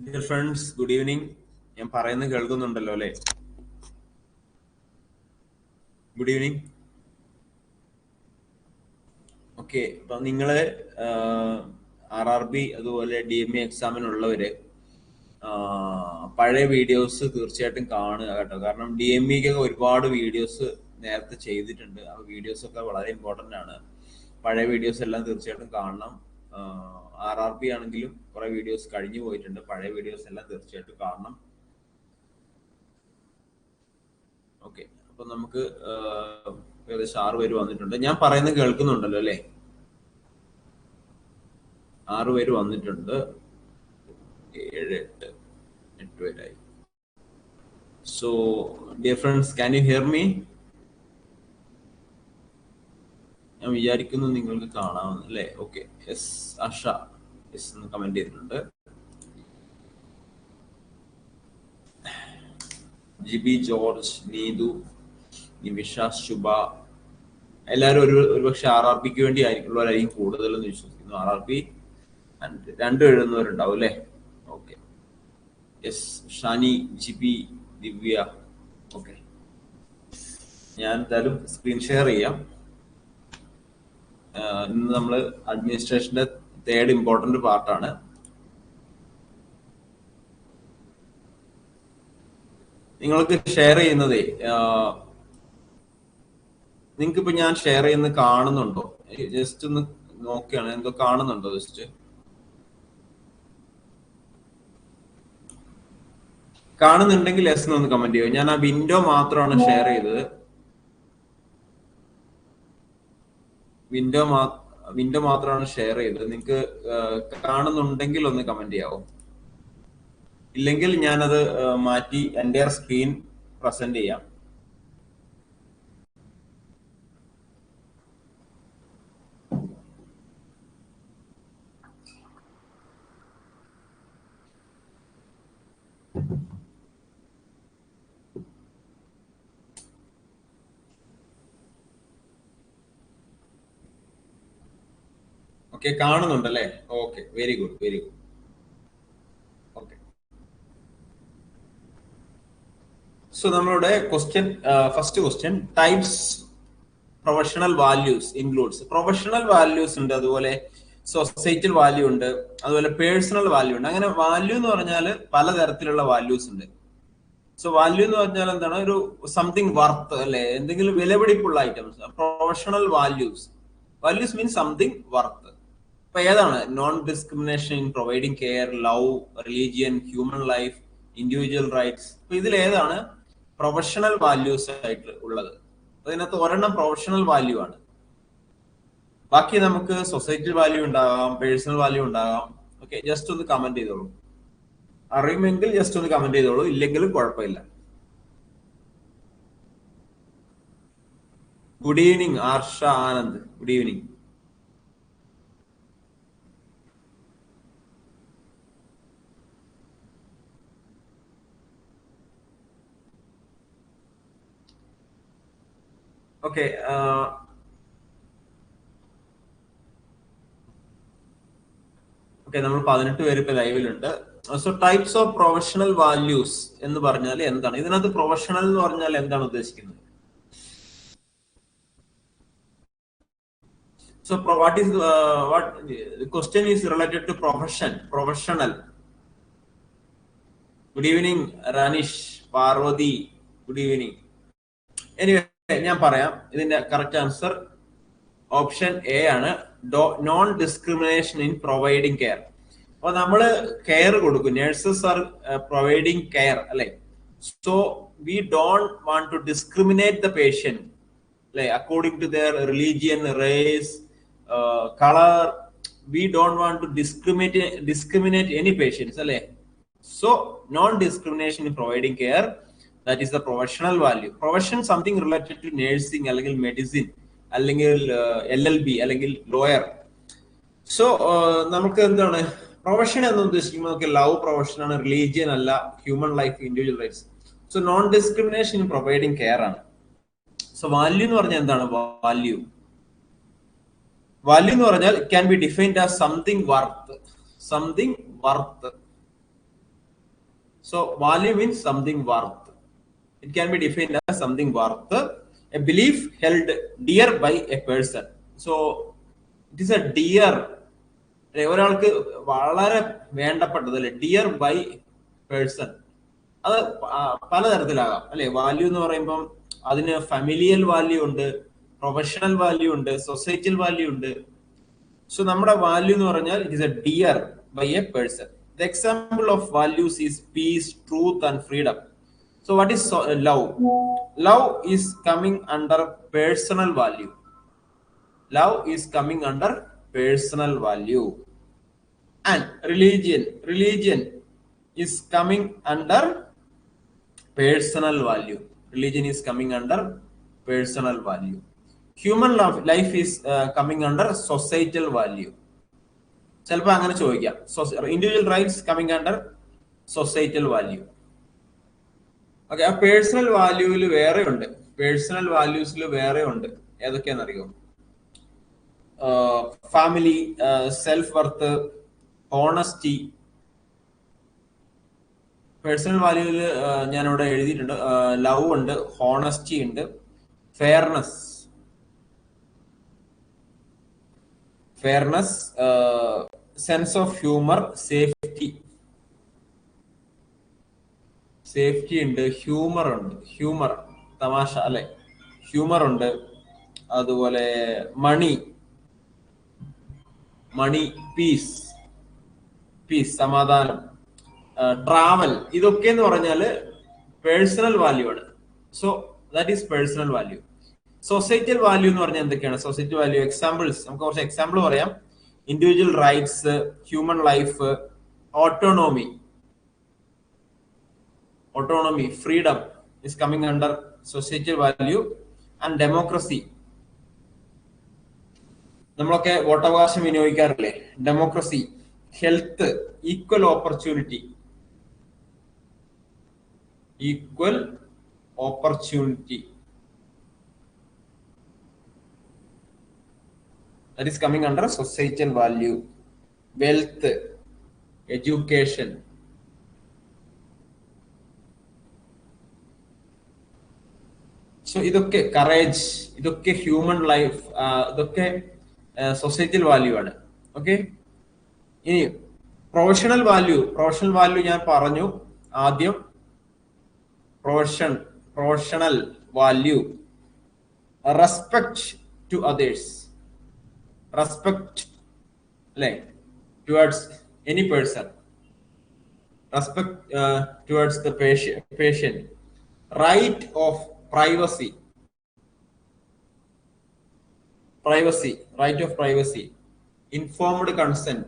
Dear friends, good evening. ഞാൻ പറയുന്നത് കേൾക്കുന്നുണ്ടല്ലോ അല്ലേ? Good evening. ഓക്കെ, അപ്പൊ നിങ്ങള് RRB അതുപോലെ DME എക്സാമിനുള്ളവര് പഴയ വീഡിയോസ് തീർച്ചയായിട്ടും കാണുക കേട്ടോ. കാരണം DMEക്ക് ഒരുപാട് വീഡിയോസ് നേരത്തെ ചെയ്തിട്ടുണ്ട്. ആ വീഡിയോസ് ഒക്കെ വളരെ ഇമ്പോർട്ടന്റ് ആണ്. പഴയ വീഡിയോസ് എല്ലാം തീർച്ചയായിട്ടും കാണണം. RRB ആണെങ്കിലും കുറെ വീഡിയോസ് കഴിഞ്ഞു പോയിട്ടുണ്ട്. പഴയ വീഡിയോസ് എല്ലാം തീർച്ചയായിട്ടും കാണണം. ഓക്കെ, അപ്പൊ നമുക്ക് ഏകദേശം 6 പേര് വന്നിട്ടുണ്ട്. ഞാൻ പറയുന്നത് കേൾക്കുന്നുണ്ടല്ലോ അല്ലെ? 6 പേര് വന്നിട്ടുണ്ട്. 7, 8 പേരായി. So dear friends, can you here me? ഞാൻ വിചാരിക്കുന്നു നിങ്ങൾക്ക് കാണാമെന്ന് അല്ലേ? ഓക്കെ, എസ് ആഷ എസ് എന്ന് കമന്റ് ചെയ്തിട്ടുണ്ട്. ജിബി ജോർജ്, നീതു, നിമിഷ, ശുഭ, എല്ലാവരും ഒരുപക്ഷെ RRBക്ക് വേണ്ടി ഉള്ളവരായിരിക്കും കൂടുതലെന്ന് വിശ്വസിക്കുന്നു. RRB 2 എഴുതുന്നവരുണ്ടാവും അല്ലേ? ഓക്കെ, യെസ്, ഷാനി, ജിബി, ദിവ്യ. ഓക്കെ, ഞാൻ എന്തായാലും സ്ക്രീൻ ഷെയർ ചെയ്യാം. ഇന്ന് നമ്മൾ അഡ്മിനിസ്ട്രേഷന്റെ 3rd ഇമ്പോർട്ടന്റ് പാർട്ടാണ്. നിങ്ങൾക്ക് ഷെയർ ചെയ്യുന്നതേ, നിങ്ങൾക്ക് ഇപ്പൊ ഞാൻ ഷെയർ ചെയ്യുന്നത് കാണുന്നുണ്ടോ? ജസ്റ്റ് ഒന്ന് നോക്കുകയാണ്, എന്തോ കാണുന്നുണ്ടോ? ജസ്റ്റ് കാണുന്നുണ്ടെങ്കിൽ എസ് എന്നൊന്ന് കമന്റ് ചെയ്യോ. ഞാൻ ആ വിൻഡോ മാത്രമാണ് ഷെയർ ചെയ്തത്. വിൻഡോ മാത്രമാണ് ഷെയർ ചെയ്തത്. നിങ്ങൾക്ക് കാണുന്നുണ്ടെങ്കിൽ ഒന്ന് കമന്റ് ചെയ്യാവോ? ഇല്ലെങ്കിൽ ഞാനത് മാറ്റി എൻ്റെ സ്ക്രീൻ പ്രസന്റ് ചെയ്യാം. ഓക്കെ, കാണുന്നുണ്ടല്ലേ? Okay, very good, very good. Okay, so നമ്മളുടെ question, first question, types professional values includes. Professional values ഉണ്ട്, അതുപോലെ സൊസൈറ്റൽ വാല്യൂ ഉണ്ട്, അതുപോലെ പേഴ്സണൽ വാല്യൂ ഉണ്ട്. അങ്ങനെ വാല്യൂ എന്ന് പറഞ്ഞാൽ പലതരത്തിലുള്ള വാല്യൂസ് ഉണ്ട്. സോ വാല്യൂ എന്ന് പറഞ്ഞാൽ എന്താണ്? ഒരു സംതിങ് വർത്ത് അല്ലെ, എന്തെങ്കിലും വിലപിടിപ്പുള്ള items. Professional values, values means something worth. അപ്പൊ ഏതാണ്? Non discrimination in providing care, love, religion, human life, individual rights. അപ്പൊ ഇതിൽ ഏതാണ് പ്രൊഫഷണൽ വാല്യൂസ് ആയിട്ട് ഉള്ളത്? അതിനകത്ത് ഒരെണ്ണം പ്രൊഫഷണൽ വാല്യൂ ആണ്. ബാക്കി നമുക്ക് സൊസൈറ്റൽ വാല്യൂ ഉണ്ടാകാം, പേഴ്സണൽ വാല്യൂ ഉണ്ടാകാം. ഓക്കെ, ജസ്റ്റ് ഒന്ന് കമന്റ് ചെയ്തോളൂ. അറിയുമെങ്കിൽ ജസ്റ്റ് ഒന്ന് കമന്റ് ചെയ്തോളൂ, ഇല്ലെങ്കിലും കുഴപ്പമില്ല. Good evening Arsha Anand, good evening. Okay, നമ്മൾ 18 പേര് ഇപ്പൊ ലൈവിലുണ്ട്. So types of professional values എന്ന് പറഞ്ഞാൽ എന്താണ്? ഇതിനകത്ത് പ്രൊഫഷണൽ എന്ന് പറഞ്ഞാൽ എന്താണ് ഉദ്ദേശിക്കുന്നത്? So what is what the question is related to profession, professional. Good evening Ranish, Parvati, good evening. Anyway, ഞാൻ പറയാം. ഇതിന്റെ കറക്റ്റ് ആൻസർ ഓപ്ഷൻ എ ആണ്, non discrimination in providing care. അപ്പൊ നമ്മള് കെയർ കൊടുക്കും, നഴ്സസ് ആർ പ്രൊവൈഡിങ് കെയർ അല്ലെ. So we don't want to discriminate the patient അല്ലെ, according to their religion, race, color. We don't want to discriminate any patients alle. So non discrimination in providing care, that is the professional value. Profession something related to nursing അല്ലെങ്കിൽ medicine അല്ലെങ്കിൽ LLB അല്ലെങ്കിൽ lawyer. So നമുക്ക് എന്താണ് profession എന്ന് ഉദ്ദേശിക്കുമ്പോൾ നമുക്ക് love profession ആണ്, religion അല്ല, human life, individual rights. So non discrimination in providing care ആണ്. സോ വാല്യൂ എന്ന് പറഞ്ഞാൽ എന്താണ്? വാല്യൂ വാല്യൂ എന്ന് പറഞ്ഞാൽ can be defined as something worth, something worth. So value means something worth. It can be defined as something worth, a belief held dear by a person. So it is a dear, ഒരാൾക്ക് വളരെ വേണ്ടപ്പെട്ടത് അല്ലെ, dear by person. അത് പലതരത്തിലാകാം അല്ലെ. Value എന്ന് പറയുമ്പം അതിന് familial value ഉണ്ട്, professional value ഉണ്ട്, സൊസൈറ്റൽ വാല്യൂ ഉണ്ട്. സോ നമ്മുടെ വാല്യൂ എന്ന് പറഞ്ഞാൽ it is A dear by A person. The example of values is peace, truth and freedom. So what is love? Love is coming under personal value. Love is coming under personal value. And religion is coming under personal value. Religion is coming under personal value. Human life is coming under societal value. ചിലപ്പോൾ അങ്ങനെ ചോദിക്കാം. Individual rights coming under societal value. Okay, ആ personal വാല്യൂവിൽ വേറെ ഉണ്ട്, personal വാല്യൂസിൽ വേറെ ഉണ്ട്. ഏതൊക്കെയാണെന്നറിയോ? Family, self worth, honesty. Personal വാല്യൂവിൽ ഞാനിവിടെ എഴുതിയിട്ടുണ്ട്. ലവ് ഉണ്ട്, ഹോണസ്റ്റി ഉണ്ട്, fairness, sense of humour, safety ഉണ്ട്, ഹ്യൂമർ ഉണ്ട്, ഹ്യൂമർ തമാശ അല്ലെ, ഹ്യൂമർ ഉണ്ട്. അതുപോലെ മണി, പീസ് സമാധാനം, ട്രാവൽ. ഇതൊക്കെ എന്ന് പറഞ്ഞാല് പേഴ്സണൽ വാല്യൂ ആണ്. So that is personal value. Societal value എന്ന് പറഞ്ഞാൽ എന്തൊക്കെയാണ്? സൊസൈറ്റൽ വാല്യൂ എക്സാമ്പിൾസ്, നമുക്ക് കുറച്ച് എക്സാമ്പിൾ പറയാം. Individual rights, human life, autonomy, freedom is coming under societal value. And democracy, നമ്മളൊക്കെ വോട്ടവകാശം വിനിയോഗിക്കാറില്ലേ? Democracy, health, equal opportunity, that is coming under societal value. Wealth, education. So idokke courage, idokke human life, idokke societal value ആണ്. Okay, ഇനി professional value ഞാൻ പറഞ്ഞു ആദ്യം. Professional value, respect to others, respect അല്ലെ towards any person, respect towards the patient, right of privacy, right of privacy, informed consent.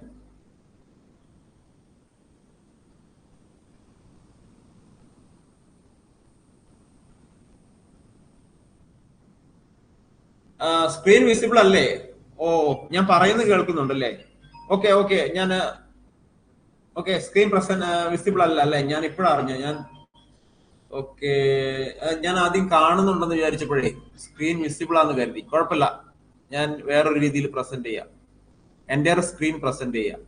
Screen visible അല്ലേ? ഓ, ഞാൻ പറയുന്നത് കേൾക്കുന്നുണ്ടല്ലേ? ഓക്കെ, ഞാൻ സ്ക്രീൻ വിസിബിൾ അല്ലേ? ഞാൻ ഇപ്പോഴാണ് അറിഞ്ഞ. ഞാൻ ആദ്യം കാണുന്നുണ്ടെന്ന് വിചാരിച്ചപ്പോഴേ സ്ക്രീൻ വിസിബിൾ ആണെന്ന് കരുതി. കുഴപ്പമില്ല, ഞാൻ വേറൊരു രീതിയിൽ പ്രസന്റ് ചെയ്യാം, എന്റെ സ്ക്രീൻ പ്രസന്റ് ചെയ്യാം.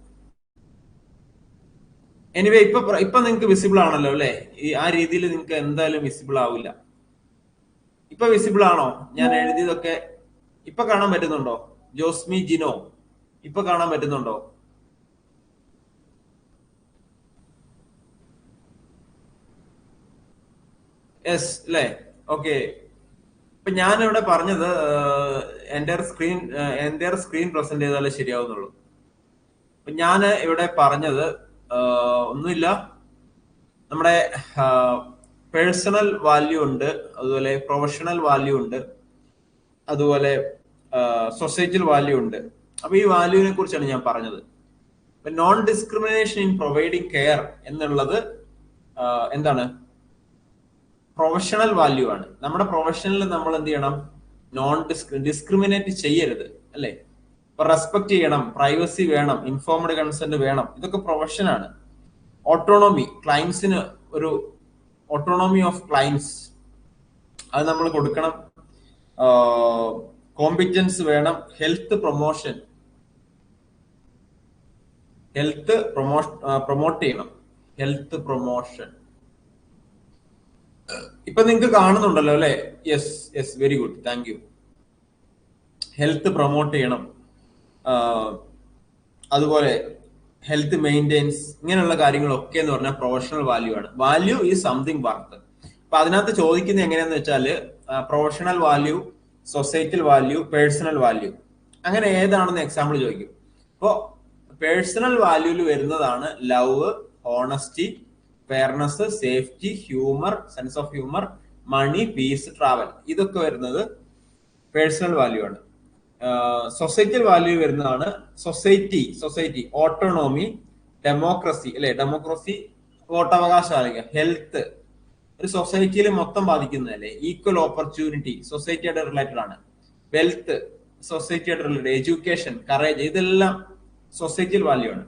എനിവേ, ഇപ്പൊ നിങ്ങൾക്ക് വിസിബിൾ ആണല്ലോ അല്ലെ? ആ രീതിയിൽ നിങ്ങൾക്ക് എന്തായാലും വിസിബിൾ ആവില്ല. ഇപ്പൊ വിസിബിൾ ആണോ? ഞാൻ എഴുതിയതൊക്കെ ഇപ്പൊ കാണാൻ പറ്റുന്നുണ്ടോ? ജോസ്മി ജിനോ, ഇപ്പൊ കാണാൻ പറ്റുന്നുണ്ടോ? യെസ് അല്ലേ? ഓക്കെ. ഇപ്പൊ ഞാൻ ഇവിടെ പറഞ്ഞത് എന്റെ സ്ക്രീൻ പ്രസന്റ് ചെയ്താലേ ശരിയാവുന്നുള്ളൂ. അപ്പൊ ഞാൻ ഇവിടെ പറഞ്ഞത് ഒന്നുമില്ല, നമ്മുടെ പേഴ്സണൽ വാല്യൂ ഉണ്ട്, അതുപോലെ പ്രൊഫഷണൽ വാല്യൂ ഉണ്ട്, അതുപോലെ സൊസൈറ്റൽ വാല്യൂ ഉണ്ട്. അപ്പൊ ഈ വാല്യൂവിനെ കുറിച്ചാണ് ഞാൻ പറഞ്ഞത്. Non discrimination in providing care എന്നുള്ളത് എന്താണ്? പ്രൊഫഷണൽ വാല്യൂ ആണ്. നമ്മുടെ പ്രൊഫഷനിൽ നമ്മൾ എന്ത് ചെയ്യണം? ഡിസ്ക്രിമിനേറ്റ് ചെയ്യരുത് അല്ലെ? ഇപ്പൊ റെസ്പെക്ട് ചെയ്യണം, പ്രൈവസി വേണം, ഇൻഫോംഡ് കൺസെന്റ് വേണം. ഇതൊക്കെ പ്രൊഫഷനാണ്. ഓട്ടോണോമി, ക്ലയൻസിന് ഒരു ഓട്ടോണോമി ഓഫ് ക്ലയൻസ് അത് നമ്മൾ കൊടുക്കണം. കോമ്പിറ്റൻസ് വേണം. ഹെൽത്ത് പ്രൊമോട്ട് ചെയ്യണം. ഹെൽത്ത് പ്രൊമോഷൻ ഇപ്പൊ നിങ്ങൾക്ക് കാണുന്നുണ്ടല്ലോ അല്ലെ? Yes yes, very good, thank you. Health promote ചെയ്യണം, അതുപോലെ ഹെൽത്ത് മെയിൻറ്റെയിൻസ്, ഇങ്ങനെയുള്ള കാര്യങ്ങളൊക്കെ എന്ന് പറഞ്ഞാൽ പ്രൊഫഷണൽ വാല്യൂ ആണ്. Value is something worth. അപ്പൊ അതിനകത്ത് ചോദിക്കുന്നത് എങ്ങനെയാന്ന് വെച്ചാല് professional value, societal value, personal value, അങ്ങനെ ഏതാണെന്ന് എക്സാമ്പിൾ ചോദിക്കും. അപ്പോ പേഴ്സണൽ വാല്യൂല് വരുന്നതാണ് love, honesty, fairness, safety, humour, sense of humour, money, peace, travel. ഇതൊക്കെ വരുന്നത് പേഴ്സണൽ വാല്യൂ ആണ്. സൊസൈറ്റൽ വാല്യൂ വരുന്നതാണ് സൊസൈറ്റി, ഓട്ടോണോമി, ഡെമോക്രസി അല്ലെ, ഡെമോക്രസി വോട്ടവകാശം, ഹെൽത്ത് ഒരു സൊസൈറ്റിയിൽ മൊത്തം ബാധിക്കുന്നതല്ലേ, ഈക്വൽ ഓപ്പർച്യൂണിറ്റി സൊസൈറ്റിയായിട്ട് റിലേറ്റഡ് ആണ്, വെൽത്ത് സൊസൈറ്റിയായിട്ട് റിലേറ്റഡ്, എഡ്യൂക്കേഷൻ, കറേജ്, ഇതെല്ലാം സൊസൈറ്റിയൽ വാല്യൂ ആണ്.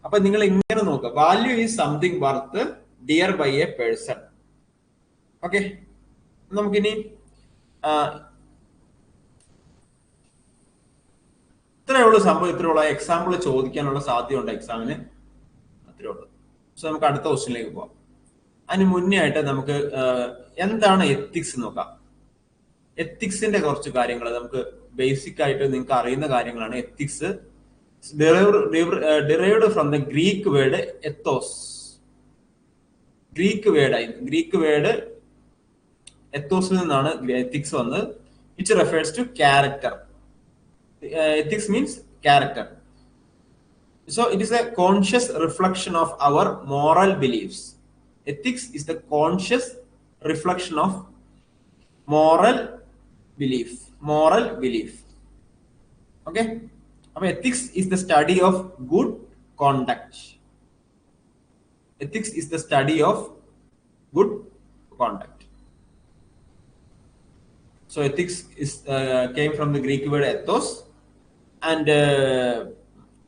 അപ്പൊ നിങ്ങൾ ഇങ്ങനെ നോക്കുക, value is something worth dear by A person. Okay, നമുക്കിനി ഇത്രയുള്ള സംഭവം, ഇത്രയുള്ള എക്സാമ്പിൾ ചോദിക്കാനുള്ള സാധ്യത ഉണ്ട് എക്സാമിന്, അത്രേ ഉള്ളൂ. സോ നമുക്ക് അടുത്ത ക്വസ്റ്റ്യനിലേക്ക് പോവാം. അതിന് മുന്നേ ആയിട്ട് നമുക്ക് എന്താണ് എത്തിക്സ് നോക്കാം. എത്തിക്സിന്റെ കുറച്ച് കാര്യങ്ങൾ നമുക്ക് ബേസിക് ആയിട്ട് നിങ്ങൾക്ക് അറിയുന്ന കാര്യങ്ങളാണ്. Ethics derived from the Greek word ethos. Greek word എത്തോസിൽ നിന്നാണ് എത്തിക്സ് വന്നത്. Which refers to character. Ethics means character. So it is a conscious reflection of our moral beliefs. Ethics is the conscious reflection of moral belief. Okay. Ethics is the study of good conduct. Ethics is the study of good conduct. So ethics is came from the Greek word ethos. And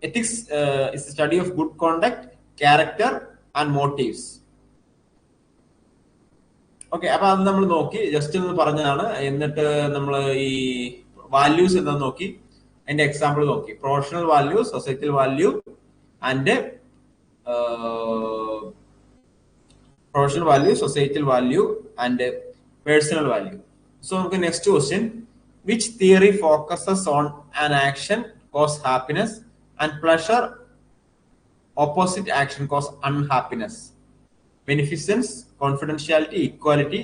ethics is the study of good conduct, character and motives. Okay, അപ്പൊ അത് നമ്മൾ നോക്കി, just ഒന്ന് പറഞ്ഞതാണ്. എന്നിട്ട് നമ്മൾ ഈ values എന്താന്ന് നോക്കി, അതിന്റെ എക്സാമ്പിൾ നോക്കി. Professional value, societal value and personal value. So നമുക്ക് next question. Which theory focuses on an action cause happiness and pleasure, opposite action cause unhappiness? Beneficence, confidentiality, equality,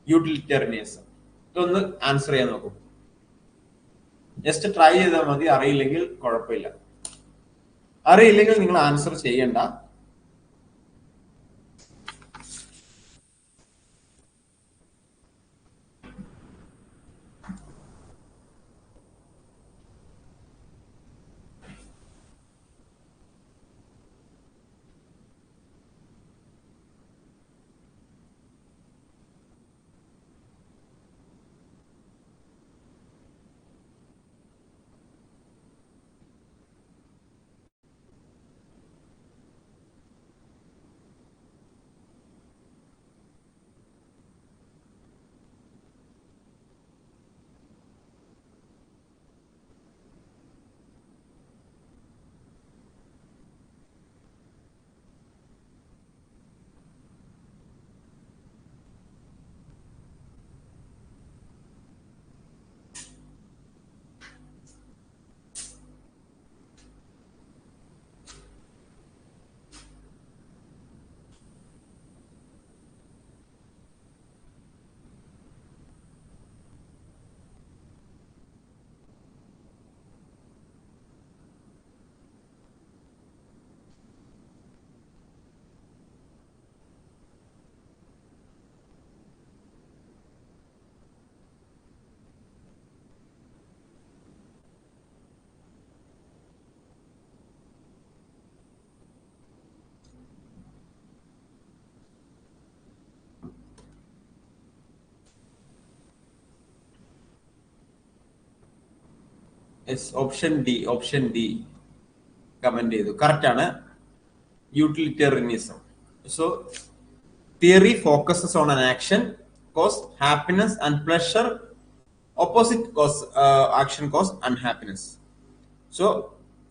utilitarianism. ഇതൊന്ന് ആൻസർ ചെയ്യാൻ നോക്കും. Just try ചെയ്താൽ മതി, അറിയില്ലെങ്കിൽ കുഴപ്പമില്ല. അറിയില്ലെങ്കിൽ നിങ്ങൾ ആൻസർ ചെയ്യണ്ട. ഓപ്ഷൻ ഡി കമന്റ് ചെയ്തു, കറക്റ്റ് ആണ്. Utilitarianism. So theory focuses on an action cause happiness and pleasure, opposite cause action cause unhappiness. So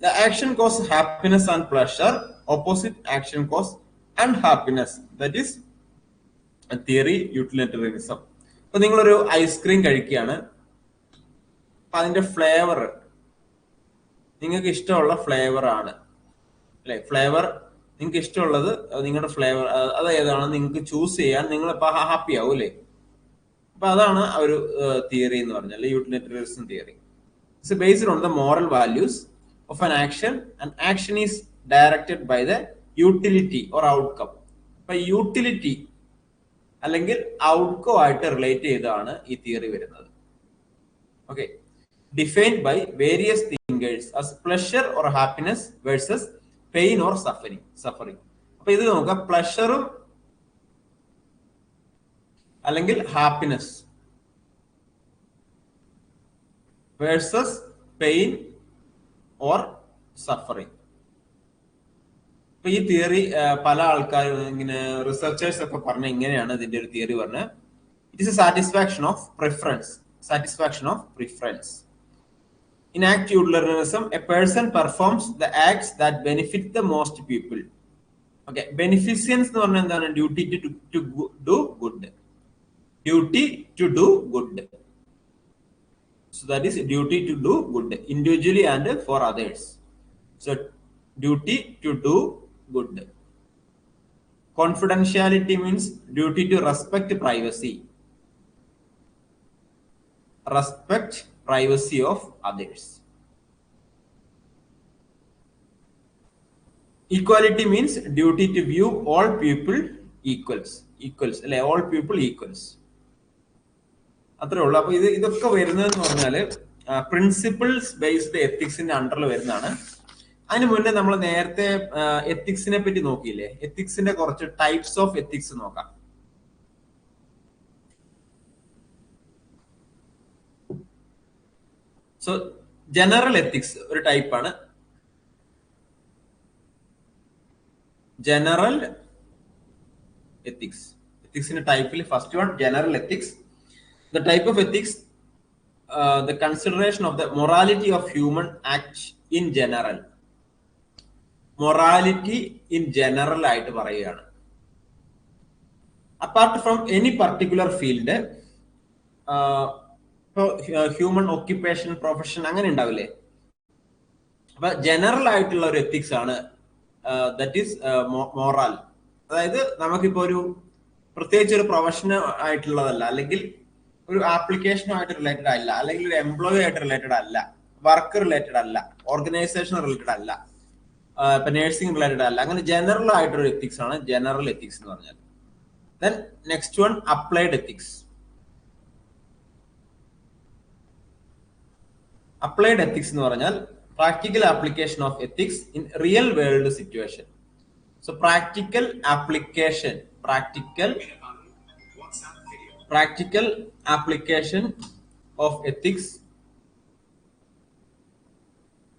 the action cause happiness and pleasure, opposite action cause unhappiness. That is theory utilitarianism. ഇപ്പൊ നിങ്ങളൊരു ice cream കഴിക്കുകയാണ്, അപ്പൊ അതിന്റെ flavour നിങ്ങൾക്ക് ഇഷ്ടമുള്ള flavour ആണ് അല്ലെ. Flavour നിങ്ങൾക്ക് ഇഷ്ടമുള്ളത്, നിങ്ങളുടെ ഫ്ലേവർ അത് ഏതാണെന്ന് നിങ്ങൾക്ക് ചൂസ് ചെയ്യാൻ നിങ്ങൾ ഇപ്പൊ ഹാപ്പി ആവും അല്ലെ. അപ്പൊ അതാണ് ആ ഒരു തിയറി എന്ന് പറഞ്ഞാൽ utilitarianism theory. It's based on the moral values of an action and action is directed by the utility or outcome. അപ്പൊ യൂട്ടിലിറ്റി അല്ലെങ്കിൽ ഔട്ട്കം ആയിട്ട് റിലേറ്റ് ചെയ്താണ് ഈ തിയറി വരുന്നത്. Okay, defined by various thinkers as pleasure or happiness versus pain or suffering. അപ്പൊ ഇത് നോക്കാം, പ്ലഷറും അല്ലെങ്കിൽ happiness versus pain or suffering. അപ്പൊ ഈ തിയറി പല ആൾക്കാരും ഇങ്ങനെ റിസർച്ചേഴ്സ് ഒക്കെ പറഞ്ഞ ഇങ്ങനെയാണ് ഇതിന്റെ ഒരു തിയറി പറഞ്ഞത്. It is A satisfaction of preference. In act utilitarianism, a person performs the acts that benefit the most people. Okay, beneficence എന്ന് പറഞ്ഞാൽ എന്താണ്? Duty to do good. Duty to do good. So that is duty to do good individually and for others. So duty to do good. Confidentiality means duty to respect privacy. Respect privacy of others. Equality means duty to view all people equals അല്ലെ, all people equals. അത്രേ ഉള്ളൂ. അപ്പൊ ഇതൊക്കെ വരുന്നതെന്ന് പറഞ്ഞാല് principles based എത്തിക്സിന്റെ അണ്ടറിൽ വരുന്നതാണ്. അതിന് മുന്നേ നമ്മൾ നേരത്തെ എത്തിക്സിനെ പറ്റി നോക്കിയില്ലേ, എത്തിക്സിന്റെ കുറച്ച് ടൈപ്സ് ഓഫ് എത്തിക്സ് നോക്കാം. സോ ജനറൽ എത്തിക്സ് ഒരു ടൈപ്പാണ്. ജനറൽ എത്തിക്സ്, എത്തിക്സിന്റെ ടൈപ്പിൽ first one general ethics. The type of ethics, the consideration of the morality of human acts in general. Morality in general ആയിട്ട് പറയുകയാണ്. Apart from any particular field, human occupation, profession അങ്ങനെ ഉണ്ടാവില്ലേ. അപ്പൊ general ആയിട്ടുള്ള ഒരു ethics ആണ് that is moral. അതായത് നമുക്കിപ്പോ ഒരു പ്രത്യേകിച്ച് ഒരു പ്രൊഫഷൻ ആയിട്ടുള്ളതല്ല, അല്ലെങ്കിൽ ഒരു ആപ്ലിക്കേഷനുമായിട്ട് റിലേറ്റഡ് അല്ല, അല്ലെങ്കിൽ ഒരു എംപ്ലോയി ആയിട്ട് റിലേറ്റഡ് അല്ല, വർക്ക് റിലേറ്റഡ് അല്ല, ഓർഗനൈസേഷൻ റിലേറ്റഡ് അല്ല, ഇപ്പൊ നേഴ്സിംഗ് റിലേറ്റഡ് അല്ല, അങ്ങനെ ജനറൽ ആയിട്ടൊരു എത്തിക്സ് ആണ് ജനറൽ എത്തിക്സ് എന്ന് പറഞ്ഞാൽ. Then next one applied ethics. Applied ethics എന്ന് പറഞ്ഞാൽ practical application of ethics in real world situation. So practical application, practical application of ethics,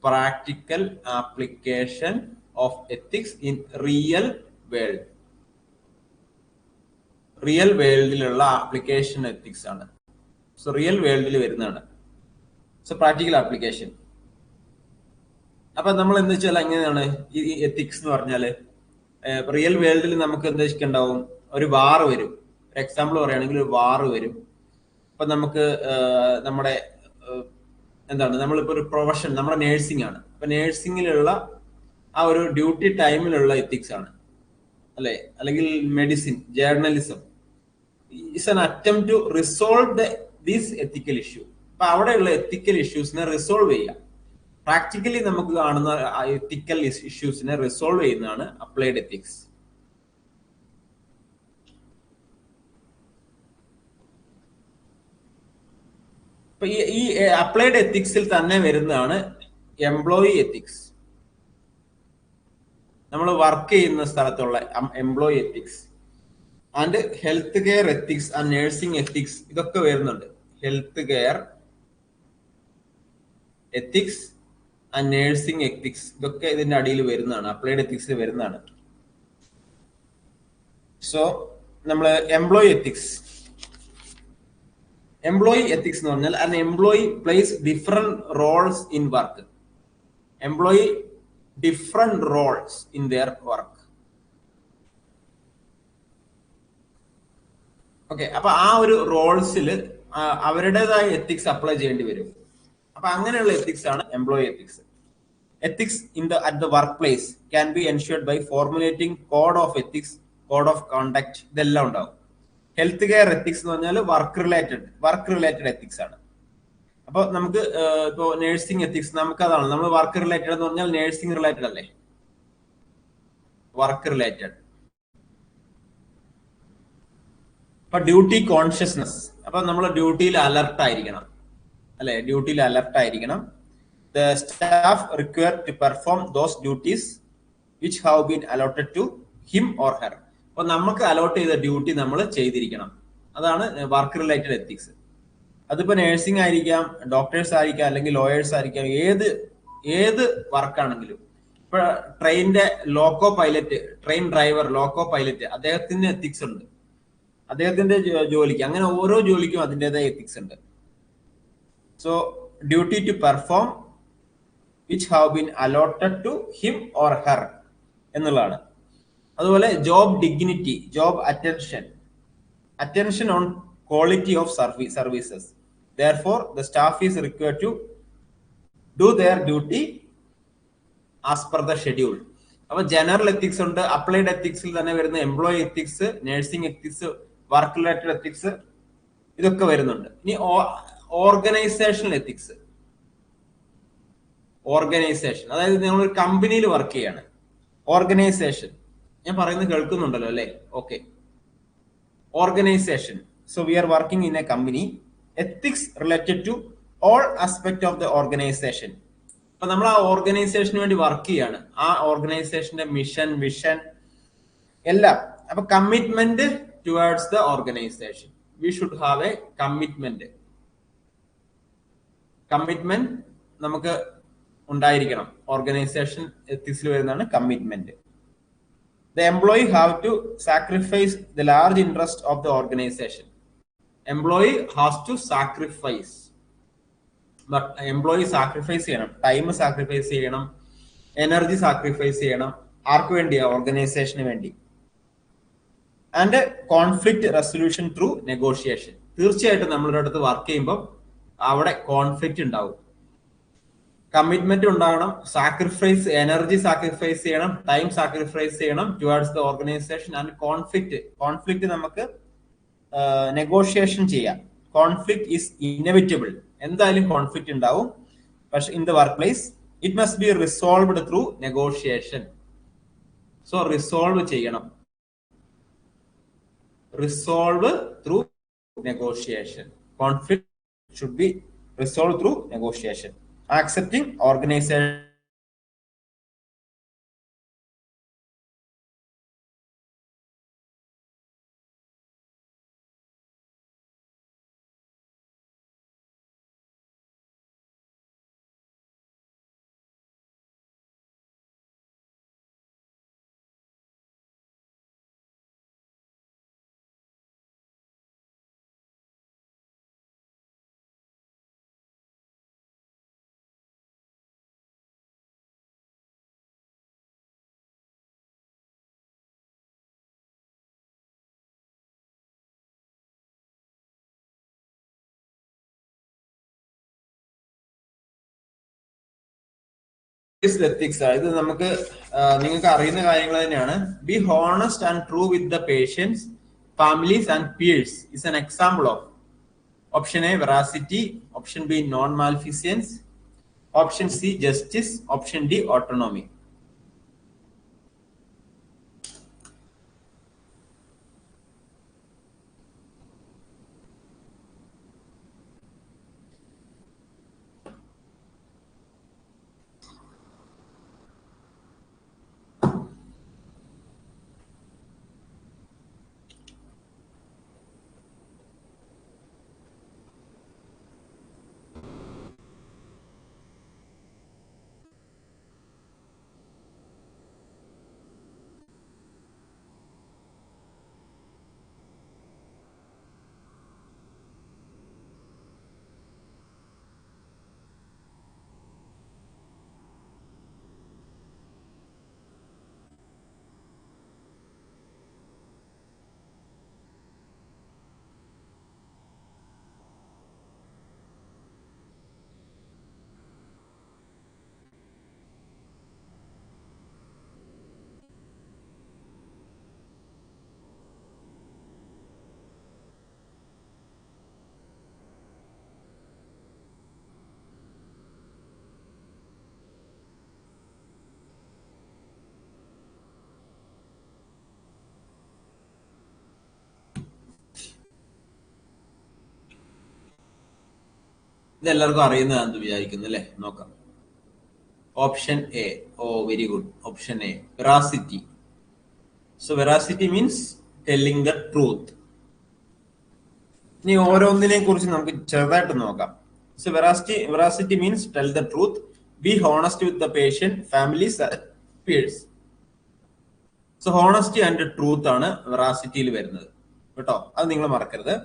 practical application of ethics in real world. Real വേൾഡിലുള്ള application ethics ആണ്. So real വേൾഡിൽ വരുന്നതാണ്. So practical application. അപ്പൊ നമ്മൾ എന്താ വെച്ചാൽ എങ്ങനെയാണ് ഈ എത്തിക്സ് എന്ന് പറഞ്ഞാല്, റിയൽ വേൾഡിൽ നമുക്ക് എന്താ വെച്ചിട്ടുണ്ടാവും, ഒരു വാർ വരും. ഒരു എക്സാമ്പിൾ പറയുകയാണെങ്കിൽ ഒരു വാർ വരും. അപ്പൊ നമുക്ക് നമ്മുടെ എന്താണ്, നമ്മളിപ്പോ ഒരു പ്രൊഫഷൻ, നമ്മുടെ നേഴ്സിംഗ് ആണ്. അപ്പൊ നേഴ്സിംഗിലുള്ള ആ ഒരു ഡ്യൂട്ടി ടൈമിലുള്ള എത്തിക്സ് ആണ് അല്ലെ. അല്ലെങ്കിൽ medicine, journalism is an attempt to resolve these ethical issue. അപ്പൊ അവിടെയുള്ള എത്തിക്കൽ ഇഷ്യൂസിനെ റിസോൾവ് ചെയ്യുക. പ്രാക്ടിക്കലി നമുക്ക് കാണുന്ന എത്തിക്കൽ ഇഷ്യൂസിനെ റിസോൾവ് ചെയ്യുന്നതാണ് അപ്ലൈഡ് എത്തിക്സ്. അപ്പൊ ഈ അപ്ലൈഡ് എത്തിക്സിൽ തന്നെ വരുന്നതാണ് എംപ്ലോയി എത്തിക്സ്. നമ്മൾ വർക്ക് ചെയ്യുന്ന സ്ഥലത്തുള്ള employee ethics and health care ethics and nursing ethics, ഇതൊക്കെ വരുന്നുണ്ട്. Health care ethics and nursing ethics, ഇതൊക്കെ ഇതിന്റെ അടിയിൽ വരുന്നതാണ്, അപ്ലൈഡ് എത്തിക്സിൽ വരുന്നതാണ്. സോ നമ്മള് എംപ്ലോയി എത്തിക്സ് എന്ന് പറഞ്ഞാൽ an employee plays different roles in work. Employee different roles in their work. Okay, അപ്പൊ ആ ഒരു റോൾസിൽ അവരുടേതായ എത്തിക്സ് അപ്ലൈ ചെയ്യേണ്ടി വരും. അപ്പൊ അങ്ങനെയുള്ള എത്തിക്സ് ആണ് employee ethics. Ethics at the workplace can be ensured by formulating code of ethics, code of conduct. ഇതെല്ലാം ഉണ്ടാവും. ഹെൽത്ത് കെയർ എത്തിക്സ് എന്ന് പറഞ്ഞാൽ വർക്ക് റിലേറ്റഡ് എത്തിക്സ് ആണ്. അപ്പൊ നമുക്ക് ഇപ്പോ നഴ്സിംഗ് എത്തിക്സ് നമുക്ക് അതാണ്. നമ്മൾ വർക്ക് റിലേറ്റഡ് എന്ന് പറഞ്ഞാൽ നഴ്സിംഗ് റിലേറ്റഡ് അല്ലേ, വർക്ക് റിലേറ്റഡ്. അപ്പൊ ഡ്യൂട്ടി കോൺഷ്യസ്നസ്, അപ്പൊ നമ്മൾ ഡ്യൂട്ടിയിൽ അലർട്ട് ആയിരിക്കണം അല്ലെ, ഡ്യൂട്ടിയിൽ അലർട്ട് ആയിരിക്കണം. The staff required to perform those duties which have been allotted to him or her. അപ്പൊ നമുക്ക് അലോട്ട് ചെയ്ത ഡ്യൂട്ടി നമ്മൾ ചെയ്തിരിക്കണം. അതാണ് വർക്ക് റിലേറ്റഡ് എത്തിക്സ്. അതിപ്പോ നഴ്സിംഗ് ആയിരിക്കാം, ഡോക്ടേഴ്സ് ആയിരിക്കാം, അല്ലെങ്കിൽ ലോയേഴ്സ് ആയിരിക്കാം, ഏത് വർക്കാണെങ്കിലും. ഇപ്പൊ ട്രെയിനിന്റെ loco pilot, train driver, loco pilot, അദ്ദേഹത്തിന് എത്തിക്സ് ഉണ്ട്. അദ്ദേഹത്തിന്റെ ജോലിക്ക്, അങ്ങനെ ഓരോ ജോലിക്കും അതിൻ്റെതായ എത്തിക്സ് ഉണ്ട്. So duty to perform which have been allotted to him or her എന്നുള്ളതാണ്. അതുപോലെ job dignity, job attention on quality of services. Therefore the staff is required to do their duty as per the schedule. അപ്പൊ general ethics ഉണ്ട്, applied എത്തിക്സിൽ തന്നെ വരുന്ന employee ethics, nursing ethics, work related ethics, ഇതൊക്കെ വരുന്നുണ്ട്. ഇനി organisational ethics. Organisation, അതായത് നിങ്ങൾ ഒരു കമ്പനിയിൽ വർക്ക് ചെയ്യാണ്. ഓർഗനൈസേഷൻ, ഞാൻ പറയുന്നത് കേൾക്കുന്നുണ്ടല്ലോ അല്ലെ? Okay, organisation. So we are working in a company. Ethics related to all aspect of the organisation. അപ്പൊ നമ്മൾ ആ ഓർഗനൈസേഷന് വേണ്ടി വർക്ക് ചെയ്യാണ്, ആ ഓർഗനൈസേഷന്റെ മിഷൻ, വിഷൻ എല്ലാം. അപ്പൊ commitment towards the organisation. We should have A commitment നമുക്ക് ഉണ്ടായിരിക്കണം. ഓർഗനൈസേഷൻ എത്തിക്സിൽ വരുന്നതാണ് commitment. The employee have to sacrifice the large interest of the organization. Employee has to sacrifice. But employee sacrifice ചെയ്യണം, time sacrifice ചെയ്യണം, energy sacrifice ചെയ്യണം. ആർക്ക് വേണ്ടിയാ? ഓർഗനൈസേഷന് വേണ്ടി. And conflict resolution through negotiation. തീർച്ചയായിട്ടും നമ്മളുടെ അടുത്ത് വർക്ക് ചെയ്യുമ്പോൾ അവിടെ കോൺഫ്ലിക്റ്റ് ഉണ്ടാവും. കമ്മിറ്റ്മെന്റ് ഉണ്ടാകണം, സാക്രിഫൈസ്, എനർജി സാക്രിഫൈസ് ചെയ്യണം, ടൈം സാക്രിഫൈസ് ചെയ്യണം towards the organization. And conflict നമുക്ക് നെഗോഷിയേഷൻ ചെയ്യാം. കോൺഫ്ലിക്റ്റ് ഈസ് ഇന്നെവിറ്റബിൾ, എന്തായാലും കോൺഫ്ലിക്റ്റ് ഉണ്ടാവും. പക്ഷെ in the workplace it must be resolved through negotiation. So resolve ചെയ്യണം, resolve through negotiation. Conflict should be resolve through negotiation. Accepting organization ethics. ഇത് നമുക്ക് നിങ്ങൾക്ക് അറിയുന്ന കാര്യങ്ങൾ തന്നെയാണ്. Be honest and true with the patients, families and peers is an example of. Option A veracity, option B non maleficence, option C justice, option D autonomy. ഇതെല്ലാവർക്കും അറിയുന്നതാണെന്ന് വിചാരിക്കുന്നു അല്ലേ? നോക്കാം. Option A. ഓ, very good. Option A, veracity. So veracity means telling the truth. ഇനി ഓരോന്നിനെ കുറിച്ച് നമുക്ക് ചെറുതായിട്ട് നോക്കാം. So veracity means tell the truth, be honest with the patient, families, peers. So honesty and truth ആണ് വെറാസിറ്റിയിൽ വരുന്നത് കേട്ടോ, അത് നിങ്ങൾ മറക്കരുത്.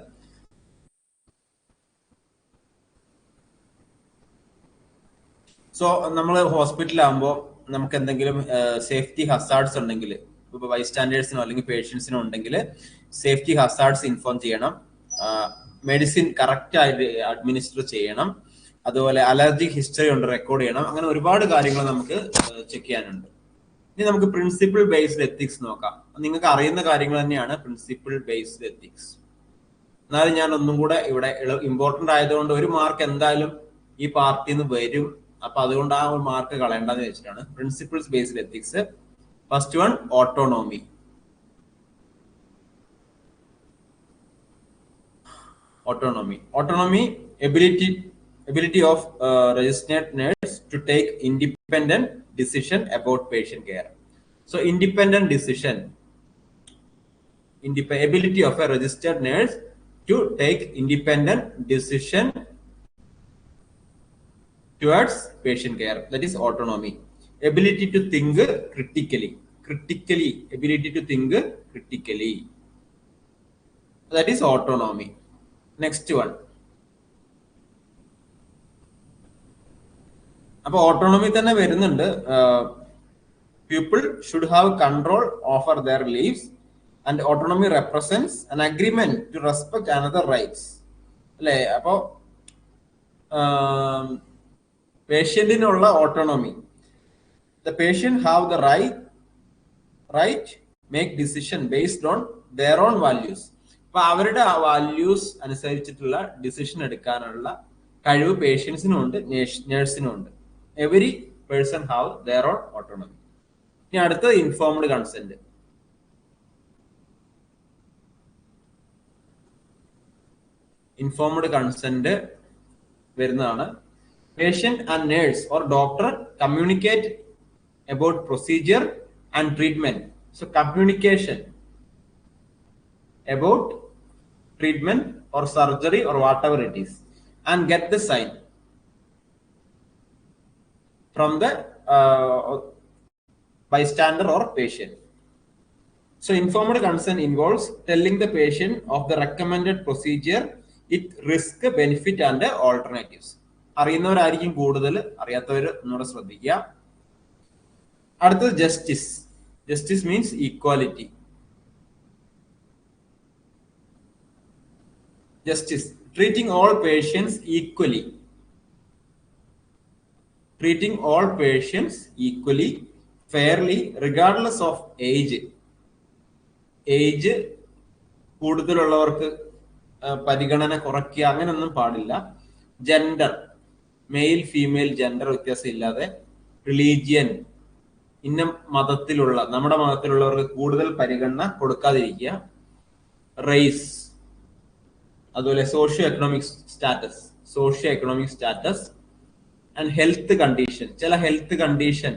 സോ നമ്മൾ ഹോസ്പിറ്റലാകുമ്പോൾ നമുക്ക് എന്തെങ്കിലും സേഫ്റ്റി ഹസാർഡ്സ് ഉണ്ടെങ്കിൽ, ഇപ്പൊ ബൈസ്റ്റാൻഡേഴ്സിനോ അല്ലെങ്കിൽ പേഷ്യൻസിനോ ഉണ്ടെങ്കിൽ സേഫ്റ്റി ഹസാർഡ്സ് ഇൻഫോം ചെയ്യണം. മെഡിസിൻ കറക്റ്റ് ആയിട്ട് അഡ്മിനിസ്റ്റർ ചെയ്യണം. അതുപോലെ അലർജിക് ഹിസ്റ്ററി ഉണ്ട് റെക്കോർഡ് ചെയ്യണം. അങ്ങനെ ഒരുപാട് കാര്യങ്ങൾ നമുക്ക് ചെക്ക് ചെയ്യാനുണ്ട്. ഇനി നമുക്ക് പ്രിൻസിപ്പിൾ ബേസ്ഡ് എത്തിക്സ് നോക്കാം. നിങ്ങൾക്ക് അറിയുന്ന കാര്യങ്ങൾ തന്നെയാണ് പ്രിൻസിപ്പിൾ ബേസ്ഡ് എത്തിക്സ്. എന്നാലും ഞാൻ ഒന്നും കൂടെ ഇവിടെ ഇമ്പോർട്ടന്റ് ആയതുകൊണ്ട് ഒരു മാർക്ക് എന്തായാലും ഈ പാർട്ടിയിൽ നിന്ന് വരും. അപ്പൊ അതുകൊണ്ട് ആ ഒരു മാർക്ക് കളയേണ്ടെന്ന് വെച്ചിട്ടാണ്. Principles based ethics. First one, autonomy. Autonomy, ability of registered nurse to take independent decision about patient care. So independent decision, ability of a registered nurse to take independent decision towards patient care, that is autonomy. Ability to think critically, ability to think critically, that is autonomy. Next one. അപ്പൊ autonomy തന്നെ വരുന്നുണ്ട്. People should have control over their lives and autonomy represents an agreement to respect another rights അല്ലെ? അപ്പോ പേഷ്യന്റിനുള്ള autonomy, the patient have the right make decision based on their own values. അപ്പൊ അവരുടെ ആ values അനുസരിച്ചിട്ടുള്ള decision എടുക്കാനുള്ള കഴിവ് പേഷ്യൻസിനും ഉണ്ട്, നേഴ്സിനും ഉണ്ട്. Every person have their own autonomy. ഇനി അടുത്തത് ഇൻഫോംഡ് കൺസെന്റ്. ഇൻഫോംഡ് കൺസെന്റ് വരുന്നതാണ്. Patient and nurse or doctor communicate about procedure and treatment. So communication about treatment or surgery or whatever it is, and get the sign from the bystander or patient. So informed consent involves telling the patient of the recommended procedure, its risk, benefit and alternatives. അറിയുന്നവരായിരിക്കും കൂടുതൽ, അറിയാത്തവർ ഒന്നുകൂടെ ശ്രദ്ധിക്കുക. അടുത്തത് justice. Justice means equality. Justice, treating all patients equally. Treating all patients equally, fairly, regardless of age. Age കൂടുതലുള്ളവർക്ക് പരിഗണന കുറയ്ക്കുക അങ്ങനെയൊന്നും പാടില്ല. Gender, male female gender വ്യത്യാസം ഇല്ലാതെ. റിലീജിയൻ, ഇന്ന മതത്തിലുള്ള, നമ്മുടെ മതത്തിലുള്ളവർക്ക് കൂടുതൽ പരിഗണന കൊടുക്കാതിരിക്കുക. റേസ്, അതുപോലെ socio economic status and health condition. ചില ഹെൽത്ത് കണ്ടീഷൻ,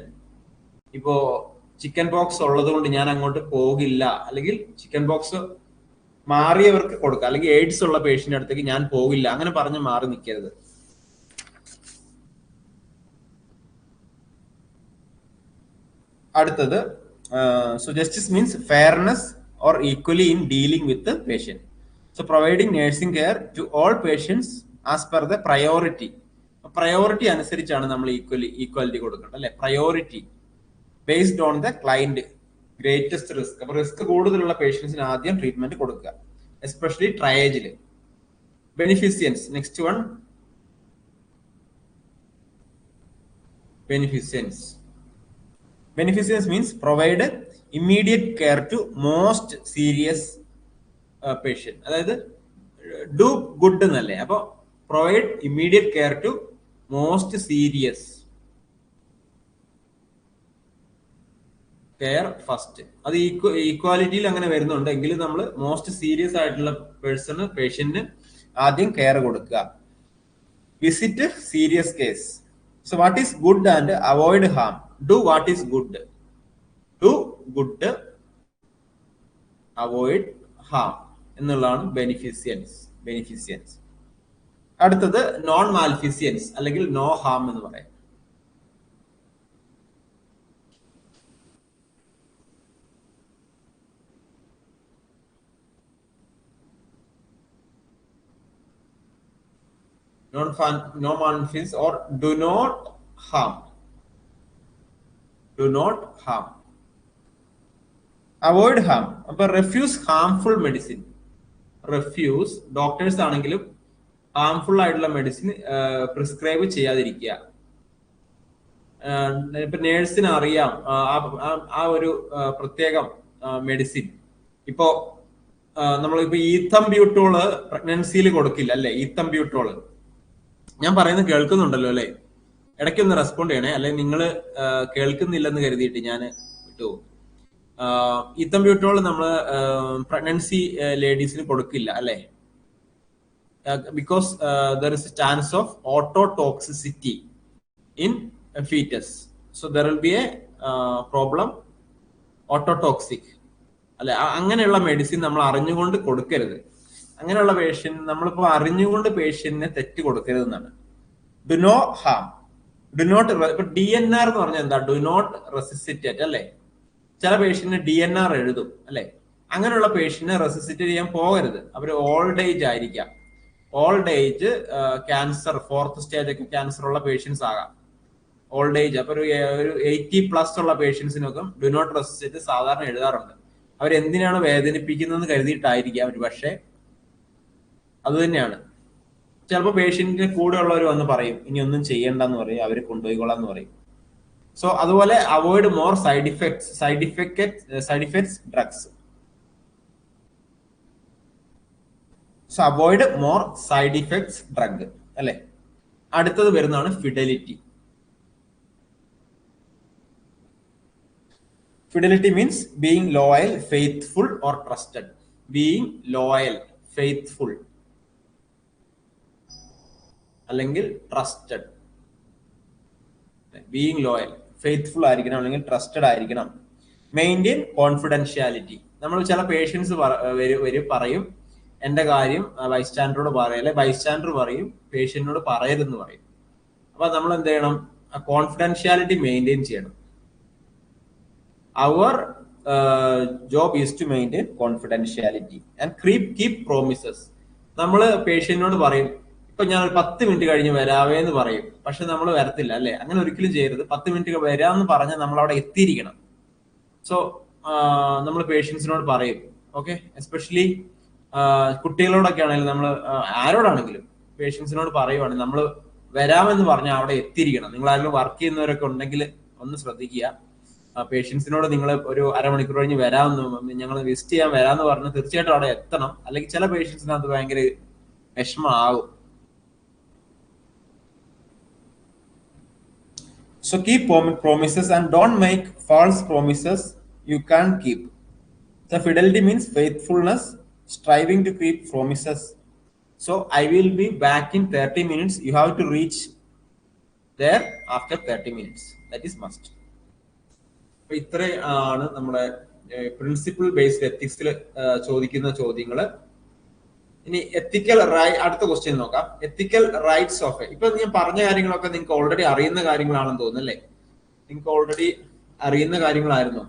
ഇപ്പോ ചിക്കൻ പോക്സ് ഉള്ളത് കൊണ്ട് ഞാൻ അങ്ങോട്ട് പോകില്ല, അല്ലെങ്കിൽ ചിക്കൻ പോക്സ് മാറിയവർക്ക് കൊടുക്കുക, അല്ലെങ്കിൽ എയ്ഡ്സ് ഉള്ള പേഷ്യന്റ് അടുത്തേക്ക് ഞാൻ പോകില്ല, അങ്ങനെ പറഞ്ഞ് മാറി നിൽക്കരുത്. അടുത്തത്, so justice means fairness or equally in dealing with patient. So providing nursing care to all patients as per the priority. Priority അനുസരിച്ചാണ് നമ്മൾ ഈക്വാലിറ്റി കൊടുക്കേണ്ടത് അല്ലെ? Priority based on the client greatest risk. അപ്പൊ റിസ്ക് കൂടുതലുള്ള പേഷ്യൻസിന് ആദ്യം ട്രീറ്റ്മെന്റ് കൊടുക്കുക, എസ്പെഷ്യലി ട്രയേജില്. Beneficence, next one, beneficence. Beneficence means provide immediate care to most serious patient. അതായത് ഡു ഗുഡ് എന്നല്ലേ? അപ്പൊ provide immediate care to most serious care first. അത് ഈക്വാലിറ്റിയിൽ അങ്ങനെ വരുന്നുണ്ട്. എങ്കിലും നമ്മൾ മോസ്റ്റ് സീരിയസ് ആയിട്ടുള്ള പേഷ്യന്റിന് ആദ്യം കെയർ കൊടുക്കുക. Visit serious case. So what is good and avoid harm? Do what is good. Do good, avoid harm എന്നുള്ളതാണ് ബെനിഫിഷ്യൻസ്. അടുത്തത് നോൺ മാൽഫിഷ്യൻസ് അല്ലെങ്കിൽ നോ ഹാം എന്ന് പറയാം. No malfeasance or do not harm. Do not harm. Avoid harm. അപ്പൊ refuse harmful medicine. Refuse doctors ആണെങ്കിലും harmful ആയിട്ടുള്ള medicine prescribe ചെയ്യാതിരിക്കുക. ഇപ്പൊ നേഴ്സിന് അറിയാം ആ ഒരു പ്രത്യേകം മെഡിസിൻ. ഇപ്പോ നമ്മളിപ്പോ ഈത്തംബ്യൂട്ടോള് പ്രഗ്നൻസിയിൽ കൊടുക്കില്ല അല്ലെ? ഈത്തംബ്യൂട്ടോള് ഞാൻ പറയുന്നത് കേൾക്കുന്നുണ്ടല്ലോ അല്ലെ? ഇടയ്ക്കൊന്ന് റെസ്പോണ്ട് ചെയ്യണേ, അല്ലെങ്കിൽ നിങ്ങൾ കേൾക്കുന്നില്ലെന്ന് കരുതിയിട്ട് ഞാൻ വിട്ടു. ഈത്തംബ്യൂട്ടോൾ നമ്മള് പ്രഗ്നൻസി ലേഡീസിന് കൊടുക്കില്ല അല്ലെ? Because there is a chance of ototoxicity in foetus. So there will be a problem, ototoxic അല്ലെ? അങ്ങനെയുള്ള മെഡിസിൻ നമ്മൾ അറിഞ്ഞുകൊണ്ട് കൊടുക്കരുത്. അങ്ങനെയുള്ള പേഷ്യന്റ് നമ്മളിപ്പോ അറിഞ്ഞുകൊണ്ട് പേഷ്യന്റിനെ തെറ്റ് കൊടുക്കരുത് എന്നാണ്. Do no harm, do not. ഇപ്പൊ DNR എന്ന് പറഞ്ഞാൽ എന്താ? ഡു നോട്ട് റെസിസിറ്റേറ്റ് അല്ലെ? ചില പേഷ്യന്റിന് DNR എഴുതും അല്ലെ? അങ്ങനെയുള്ള പേഷ്യന്റിനെ റെസിസിറ്റേറ്റ് ചെയ്യാൻ പോകരുത്. അവര് ഓൾഡ് ഏജ് ആയിരിക്കാം. Old age, cancer, 4th stage ഒക്കെ ക്യാൻസർ ഉള്ള പേഷ്യൻസ് ആകാം. ഓൾഡ് ഏജ് അപ്പൊ ഒരു 80+ ഉള്ള പേഷ്യൻസിനൊക്കെ ഡു നോട്ട് റെസിസിറ്റേറ്റ് സാധാരണ എഴുതാറുണ്ട്. അവരെന്തിനാണ് വേദനിപ്പിക്കുന്നതെന്ന് കരുതിയിട്ടായിരിക്കാം അവർ. പക്ഷെ അത് തന്നെയാണ്. ചിലപ്പോൾ പേഷ്യന്റിന്റെ കൂടെ ഉള്ളവർ വന്ന് പറയും ഇനി ഒന്നും ചെയ്യണ്ടെന്ന് പറയും, അവര് കൊണ്ടുപോയിക്കൊള്ളാന്ന് പറയും. സോ അതുപോലെ avoid more side effects drugs. So avoid more side effects drug അല്ലെ? അടുത്തത് വരുന്നതാണ് fidelity. Fidelity means being loyal, faithful or trusted. Being loyal, faithful അല്ലെങ്കിൽ ട്രസ്റ്റഡ്. ബീയിങ് ലോയൽ, ഫെയ്ത്ത്ഫുൾ ആയിരിക്കണം അല്ലെങ്കിൽ ട്രസ്റ്റഡ് ആയിരിക്കണം. Maintain confidentiality. നമ്മൾ ചില പേഷ്യൻസ് പറയും എന്റെ കാര്യം ബൈസ്റ്റാൻഡറോട് പറയല്ലേ, ബൈസ്റ്റാൻഡർ പറയും പേഷ്യന്റിനോട് പറയരുതെന്ന് പറയും. അപ്പൊ നമ്മൾ എന്ത് ചെയ്യണം? കോൺഫിഡൻഷ്യാലിറ്റി മെയിൻറ്റെയിൻ ചെയ്യണം. അവർ job is to maintain confidentiality and keep promises. നമ്മൾ പേഷ്യന്റിനോട് പറയും ഇപ്പൊ ഞാൻ ഒരു 10 മിനിറ്റ് കഴിഞ്ഞ് വരാവേ എന്ന് പറയും, പക്ഷെ നമ്മൾ വരത്തില്ല അല്ലെ? അങ്ങനെ ഒരിക്കലും ചെയ്യരുത്. 10 മിനിറ്റ് വരാമെന്ന് പറഞ്ഞാൽ നമ്മൾ അവിടെ എത്തിയിരിക്കണം. സോ നമ്മൾ പേഷ്യൻസിനോട് പറയും. ഓക്കെ, എസ്പെഷ്യലി കുട്ടികളോടൊക്കെ ആണെങ്കിലും നമ്മൾ ആരോടാണെങ്കിലും പേഷ്യൻസിനോട് പറയുവാണ് നമ്മൾ വരാമെന്ന് പറഞ്ഞാൽ അവിടെ എത്തിയിരിക്കണം. നിങ്ങൾ ആരെങ്കിലും വർക്ക് ചെയ്യുന്നവരൊക്കെ ഉണ്ടെങ്കിൽ ഒന്ന് ശ്രദ്ധിക്കുക. പേഷ്യൻസിനോട് നിങ്ങൾ ഒരു അരമണിക്കൂർ കഴിഞ്ഞ് വരാമെന്ന്, ഞങ്ങൾ വിസിറ്റ് ചെയ്യാൻ വരാമെന്ന് പറഞ്ഞ് തീർച്ചയായിട്ടും അവിടെ എത്തണം. അല്ലെങ്കിൽ ചില പേഷ്യൻസിന് അത് ഭയങ്കര വിഷമമാകും. So keep promises and don't make false promises you can't keep. So fidelity means faithfulness, striving to keep promises. So I will be back in 30 minutes. You have to reach there after 30 minutes. That is must. So ഇത്രയാണ് നമ്മുടെ principle based എത്തിക്സിൽ ചോദിക്കുന്ന ചോദ്യങ്ങൾ. ഇനി എത്തിക്കൽ അടുത്ത question നോക്കാം. എത്തിക്കൽ rights of. ഇപ്പൊ ഞാൻ പറഞ്ഞ കാര്യങ്ങളൊക്കെ നിങ്ങൾക്ക് ഓൾറെഡി അറിയുന്ന കാര്യങ്ങളാണെന്ന് തോന്നുന്നു അല്ലേ? നിങ്ങൾക്ക് ഓൾറെഡി അറിയുന്ന കാര്യങ്ങളായിരുന്നു.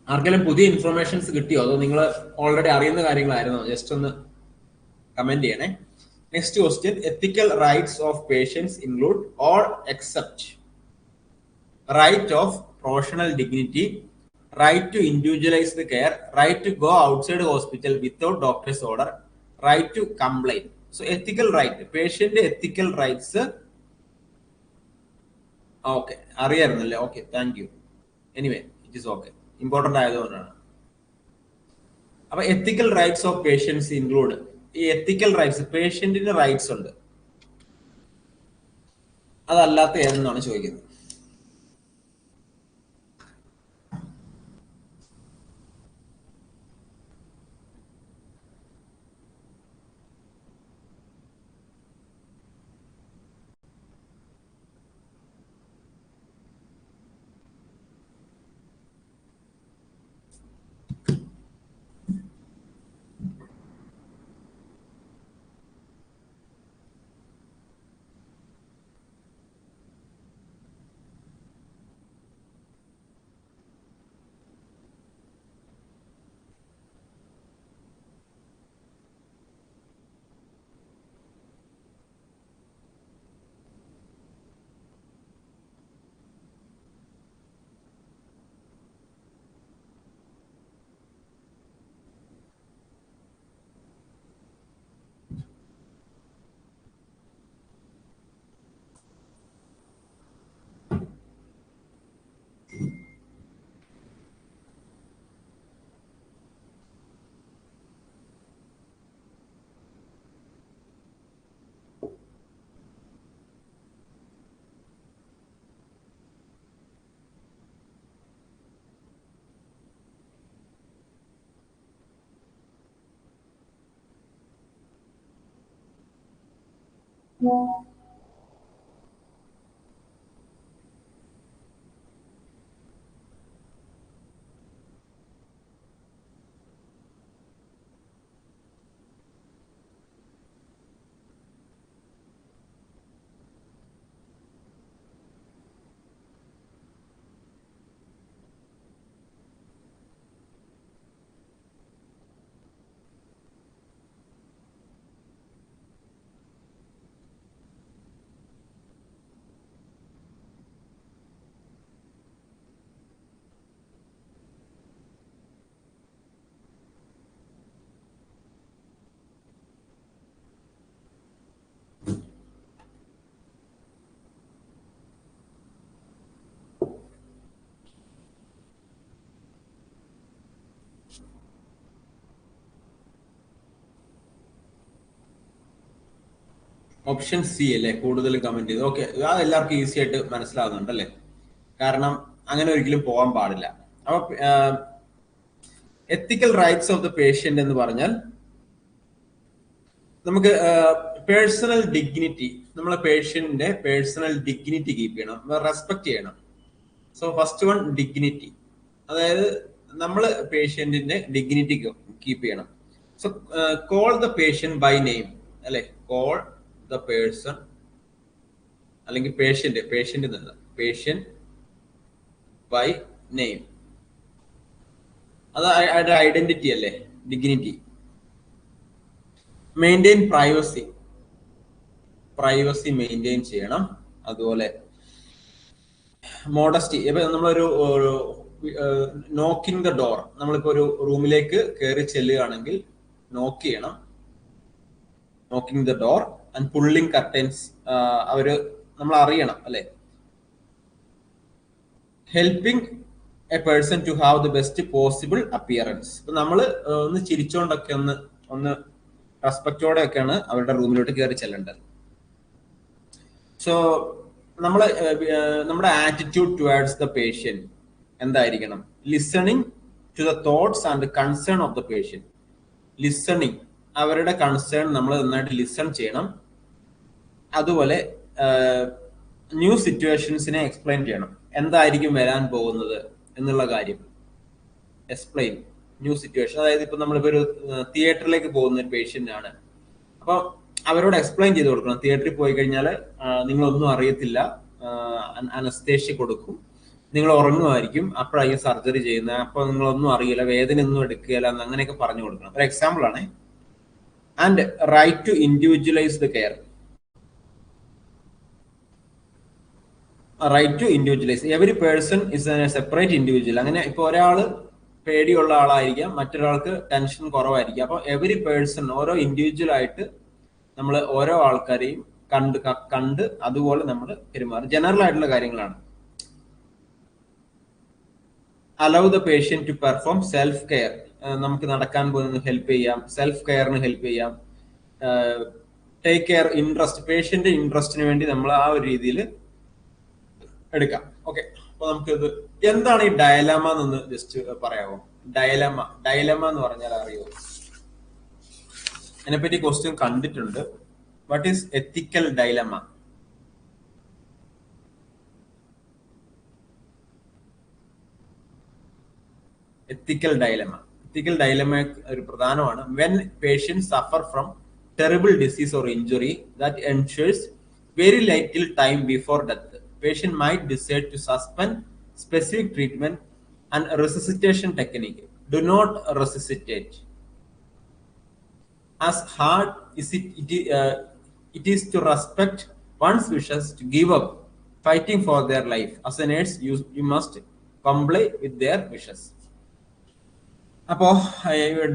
ആർക്കെങ്കിലും പുതിയ ഇൻഫർമേഷൻസ് കിട്ടിയോ? അതോ നിങ്ങൾ ഓൾറെഡി അറിയുന്ന കാര്യങ്ങളായിരുന്നോ? ജസ്റ്റ് ഒന്ന് കമന്റ് ചെയ്യണേ. Next question. Ethical rights of patients include or except right of professional dignity, right to individualized care, right to go outside hospital without doctor's order, right to complain. So ethical right, patient ethical rights. Okay, അറിയായിരുന്നല്ലേ? Okay, thank you. Anyway, it is okay. Important ആയതുകൊണ്ടാണ്. അപ്പൊ ethical rights of patients include ഈ ethical rights, പേഷ്യന്റിന്റെ rights ഉണ്ട്, അതല്ലാത്ത ഏതെന്നാണ് ചോദിക്കുന്നത്. Option C അല്ലേ കൂടുതൽ comment ചെയ്ത്. Okay, അത് എല്ലാവർക്കും ഈസി ആയിട്ട് മനസ്സിലാവുന്നുണ്ടല്ലേ? കാരണം അങ്ങനെ ഒരിക്കലും പോകാൻ പാടില്ല. അപ്പൊ ethical rights of the patient എന്ന് പറഞ്ഞാൽ നമുക്ക് പേഴ്സണൽ ഡിഗ്നിറ്റി, നമ്മളെ പേഷ്യന്റിന്റെ പേഴ്സണൽ ഡിഗ്നിറ്റി കീപ്പ് ചെയ്യണം, റെസ്പെക്ട് ചെയ്യണം. സോ ഫസ്റ്റ് വൺ ഡിഗ്നിറ്റി, അതായത് നമ്മൾ പേഷ്യന്റിന്റെ ഡിഗ്നിറ്റി കീപ്പ് ചെയ്യണം. So call the patient by name അല്ലെ, കോൾ ദ പേഴ്സൺ അല്ലെങ്കിൽ പേഷ്യന്റ് നിന്ന് പേഷ്യന്റ് ബൈ നെയിം, അത് ഐഡന്റിറ്റി അല്ലേ, ഡിഗ്നിറ്റി. മെയിൻറ്റെയിൻ പ്രൈവസി മെയിൻറ്റെയിൻ ചെയ്യണം. അതുപോലെ മോഡസ്റ്റി, ഇപ്പൊ നമ്മളൊരു നോക്കിംഗ് ദ ഡോർ, നമ്മളിപ്പോ ഒരു റൂമിലേക്ക് കയറി ചെല്ലുകയാണെങ്കിൽ നോക്ക് ചെയ്യണം, knocking the door. And pulling curtains, അവര് നമ്മൾ അറിയണം അല്ലെ. Helping a person to have the best possible appearance, ഇപ്പൊ നമ്മള് ഒന്ന് ചിരിച്ചോണ്ടൊക്കെ ഒന്ന് റെസ്പെക്റ്റോടെ ഒക്കെയാണ് അവരുടെ റൂമിലോട്ട് കയറി ചെല്ലേണ്ടത്. സോ നമ്മുടെ ആറ്റിറ്റ്യൂഡ് ടുവേർഡ്സ് ദ പേഷ്യന്റ് എന്തായിരിക്കണം? Listening to the thoughts and concern of the patient. Listening, അവരുടെ കൺസേൺ നമ്മൾ നന്നായിട്ട് ലിസൺ ചെയ്യണം. അതുപോലെ ന്യൂ സിറ്റുവേഷൻസിനെ എക്സ്പ്ലെയിൻ ചെയ്യണം, എന്തായിരിക്കും വരാൻ പോകുന്നത് എന്നുള്ള കാര്യം. എക്സ്പ്ലെയിൻ ന്യൂ സിറ്റുവേഷൻ, അതായത് ഇപ്പൊ നമ്മളിപ്പോ ഒരു തിയേറ്ററിലേക്ക് പോകുന്ന ഒരു പേഷ്യന്റ് ആണ്, അപ്പൊ അവരോട് എക്സ്പ്ലെയിൻ ചെയ്ത് കൊടുക്കണം. തിയേറ്ററിൽ പോയി കഴിഞ്ഞാൽ നിങ്ങളൊന്നും അറിയത്തില്ല, അനസ്തേഷ്യ കൊടുക്കും, നിങ്ങൾ ഉറങ്ങുമായിരിക്കും, അപ്പോഴായിരിക്കും സർജറി ചെയ്യുന്നത്, അപ്പൊ നിങ്ങളൊന്നും അറിയില്ല, വേദന ഒന്നും എടുക്കുകയില്ല, അങ്ങനെയൊക്കെ പറഞ്ഞു കൊടുക്കണം. ഒരു എക്സാമ്പിൾ ആണ്. And right to individualise the care, right to individualise, every person is a separate individual. അങ്ങനെ ഇപ്പൊ ഒരാള് പേടിയുള്ള ആളായിരിക്കാം, മറ്റൊരാൾക്ക് ടെൻഷൻ കുറവായിരിക്കും. അപ്പൊ എവരി പേഴ്സൺ, ഓരോ ഇൻഡിവിജ്വൽ ആയിട്ട് നമ്മൾ ഓരോ ആൾക്കാരെയും കണ്ട് അതുപോലെ നമ്മൾ പെരുമാറും. ജനറൽ ആയിട്ടുള്ള കാര്യങ്ങളാണ്. Allow the patient to perform self care, നമുക്ക് നടക്കാൻ പോകുന്ന ഹെൽപ്പ് ചെയ്യാം, സെൽഫ് കെയറിന് ഹെൽപ്പ് ചെയ്യാം. ടേക്ക് കെയർ, ഇൻട്രസ്റ്റ്, പേഷ്യന്റ് ഇൻട്രസ്റ്റിന് വേണ്ടി നമ്മൾ ആ ഒരു രീതിയിൽ എടുക്കാം. ഓക്കെ, അപ്പൊ നമുക്കിത് എന്താണ് ഈ ഡയലമ എന്നൊന്ന് ജസ്റ്റ് പറയാമോ? ഡയലമ എന്ന് പറഞ്ഞാൽ അറിയോ? അതിനെപ്പറ്റി ക്വസ്റ്റ്യൻ കണ്ടിട്ടുണ്ട്. What is ethical dilemma? Ethical dilemma ഒരു പ്രധാനമാണ്. When patient suffer from terrible disease or injury that ensures very little time before death, patient might decide to suspend specific treatment and resuscitation technique. Do not resuscitate. As hard as it is to respect one's wishes to give up fighting for their life, as a nurse you must comply with their wishes. അപ്പോ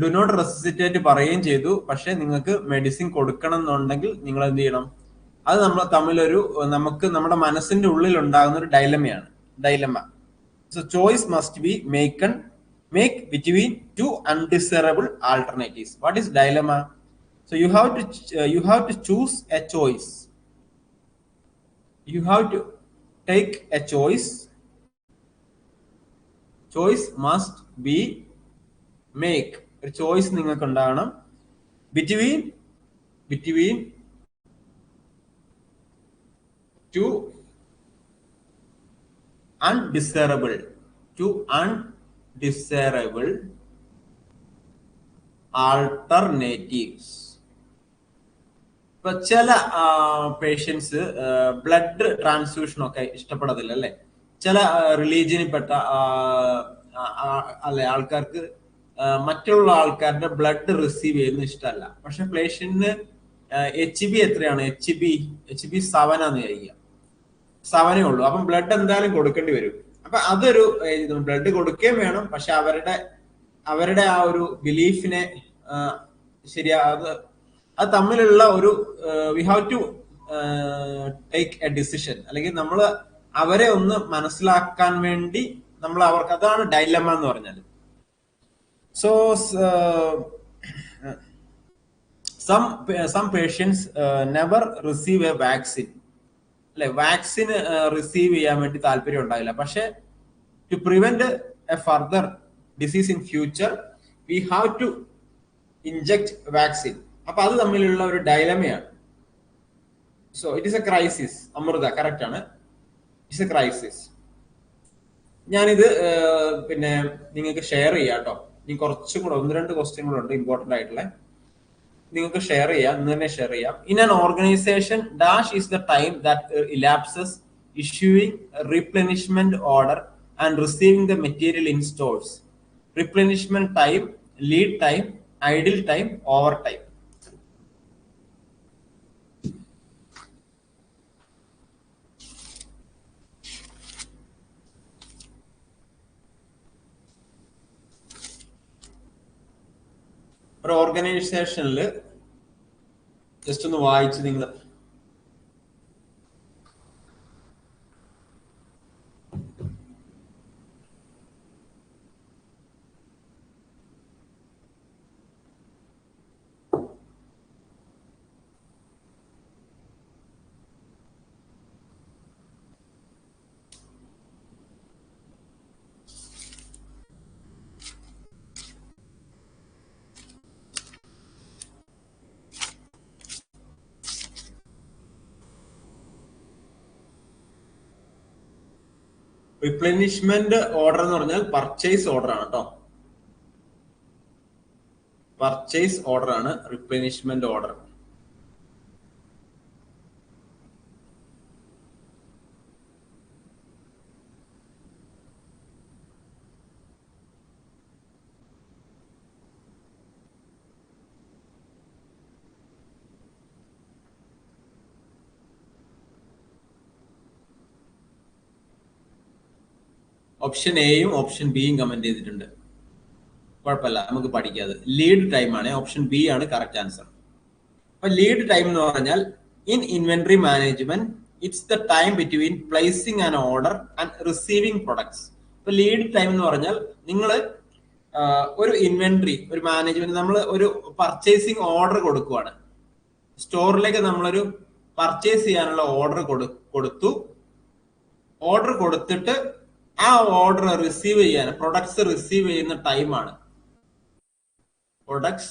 do not റെസിസിറ്റേറ്റ് പറയുകയും ചെയ്തു. പക്ഷെ നിങ്ങൾക്ക് medicine കൊടുക്കണം എന്നുണ്ടെങ്കിൽ നിങ്ങൾ എന്ത് ചെയ്യണം? അത് നമ്മൾ തമ്മിലൊരു നമുക്ക് നമ്മുടെ മനസ്സിന്റെ ഉള്ളിൽ ഉണ്ടാകുന്ന ഒരു dilemma. So choice must be make between two undesirable alternatives. What is dilemma? So you have to choose a choice. You have to take a choice. Choice must be make. ഒരു ചോയ്സ് നിങ്ങൾക്ക് ഉണ്ടാകണം between to undesirable alternatives. ഇപ്പൊ ചില patients blood transfusion ഒക്കെ ഇഷ്ടപ്പെടത്തില്ല അല്ലെ. ചില റിലീജിയനിൽപ്പെട്ട അല്ലെ ആൾക്കാർക്ക് മറ്റുള്ള ആൾക്കാരുടെ ബ്ലഡ് റിസീവ് ചെയ്യുന്നത് ഇഷ്ടമല്ല. പക്ഷെ പേഷ്യന്റിന് HB എത്രയാണ്? HB 7 ആണെന്ന് വിചാരിക്കുക, 7 ഉള്ളൂ. അപ്പം ബ്ലഡ് എന്തായാലും കൊടുക്കേണ്ടി വരും. അപ്പൊ അതൊരു ബ്ലഡ് കൊടുക്കുകയും വേണം. പക്ഷെ അവരുടെ ആ ഒരു ബിലീഫിനെ അത് തമ്മിലുള്ള ഒരു we have to take a decision. അല്ലെങ്കിൽ നമ്മൾ അവരെ ഒന്ന് മനസ്സിലാക്കാൻ വേണ്ടി നമ്മൾ അവർക്ക്, അതാണ് ഡൈലമ എന്ന് പറഞ്ഞാൽ. So some patients never receive a vaccine. അല്ലെ, വാക്സിൻ റിസീവ് ചെയ്യാൻ വേണ്ടി താല്പര്യം ഉണ്ടാവില്ല. പക്ഷെ to prevent a further disease in future we have to inject vaccine. അപ്പൊ അത് തമ്മിലുള്ള ഒരു ഡൈലമയാണ്. So it is a crisis. Amrita correct ആണ്, ഇറ്റ്സ് എ ക്രൈസിസ്. ഞാനിത് പിന്നെ നിങ്ങൾക്ക് ഷെയർ ചെയ്യാം കേട്ടോ. ഇനി കുറച്ചും കൂടെ 1-2 ക്വസ്റ്റ്യൻ കൂടെ ഉണ്ട് ഇമ്പോർട്ടന്റ് ആയിട്ടുള്ള, നിങ്ങൾക്ക് ഷെയർ ചെയ്യാം, ഇന്ന് തന്നെ ഷെയർ ചെയ്യാം. In an organization dash is the time that elapses issuing replenishment order and receiving the material in stores. Replenishment time, lead time, idle time, overtime. ഒരു ഓർഗനൈസേഷനിൽ ജസ്റ്റ് ഒന്ന് വായിച്ച് നിങ്ങൾ റിപ്ലെനിഷ്മെന്റ് ഓർഡർ എന്ന് പറഞ്ഞാൽ പർച്ചേസ് ഓർഡർ ആണ് കേട്ടോ. പർച്ചേസ് ഓർഡർ ആണ് റിപ്ലെനിഷ്മെന്റ് ഓർഡർ. ഓപ്ഷൻ എയും ഓപ്ഷൻ ബിയും കമന്റ് ചെയ്തിട്ടുണ്ട്, കുഴപ്പമില്ല, നമുക്ക് പഠിക്കാതെ. ലീഡ് ടൈം ആണ്, ഓപ്ഷൻ ബി ആണ് കറക്റ്റ് ആൻസർ. അപ്പൊ ലീഡ് ടൈം എന്ന് പറഞ്ഞാൽ in inventory management it's the time between placing an order and receiving products. ഇപ്പൊ ലീഡ് ടൈം എന്ന് പറഞ്ഞാൽ നിങ്ങൾ ഒരു ഇൻവെന്ററി, ഒരു മാനേജ്മെന്റ്, നമ്മൾ ഒരു പർച്ചേസിങ് ഓർഡർ കൊടുക്കുവാണ്. സ്റ്റോറിലേക്ക് നമ്മളൊരു പർച്ചേസ് ചെയ്യാനുള്ള ഓർഡർ കൊടുത്തു. ഓർഡർ കൊടുത്തിട്ട് ആ ഓർഡർ റിസീവ് ചെയ്യാൻ, പ്രൊഡക്ട്സ് റിസീവ് ചെയ്യുന്ന ടൈമാണ് പ്രൊഡക്ട്സ്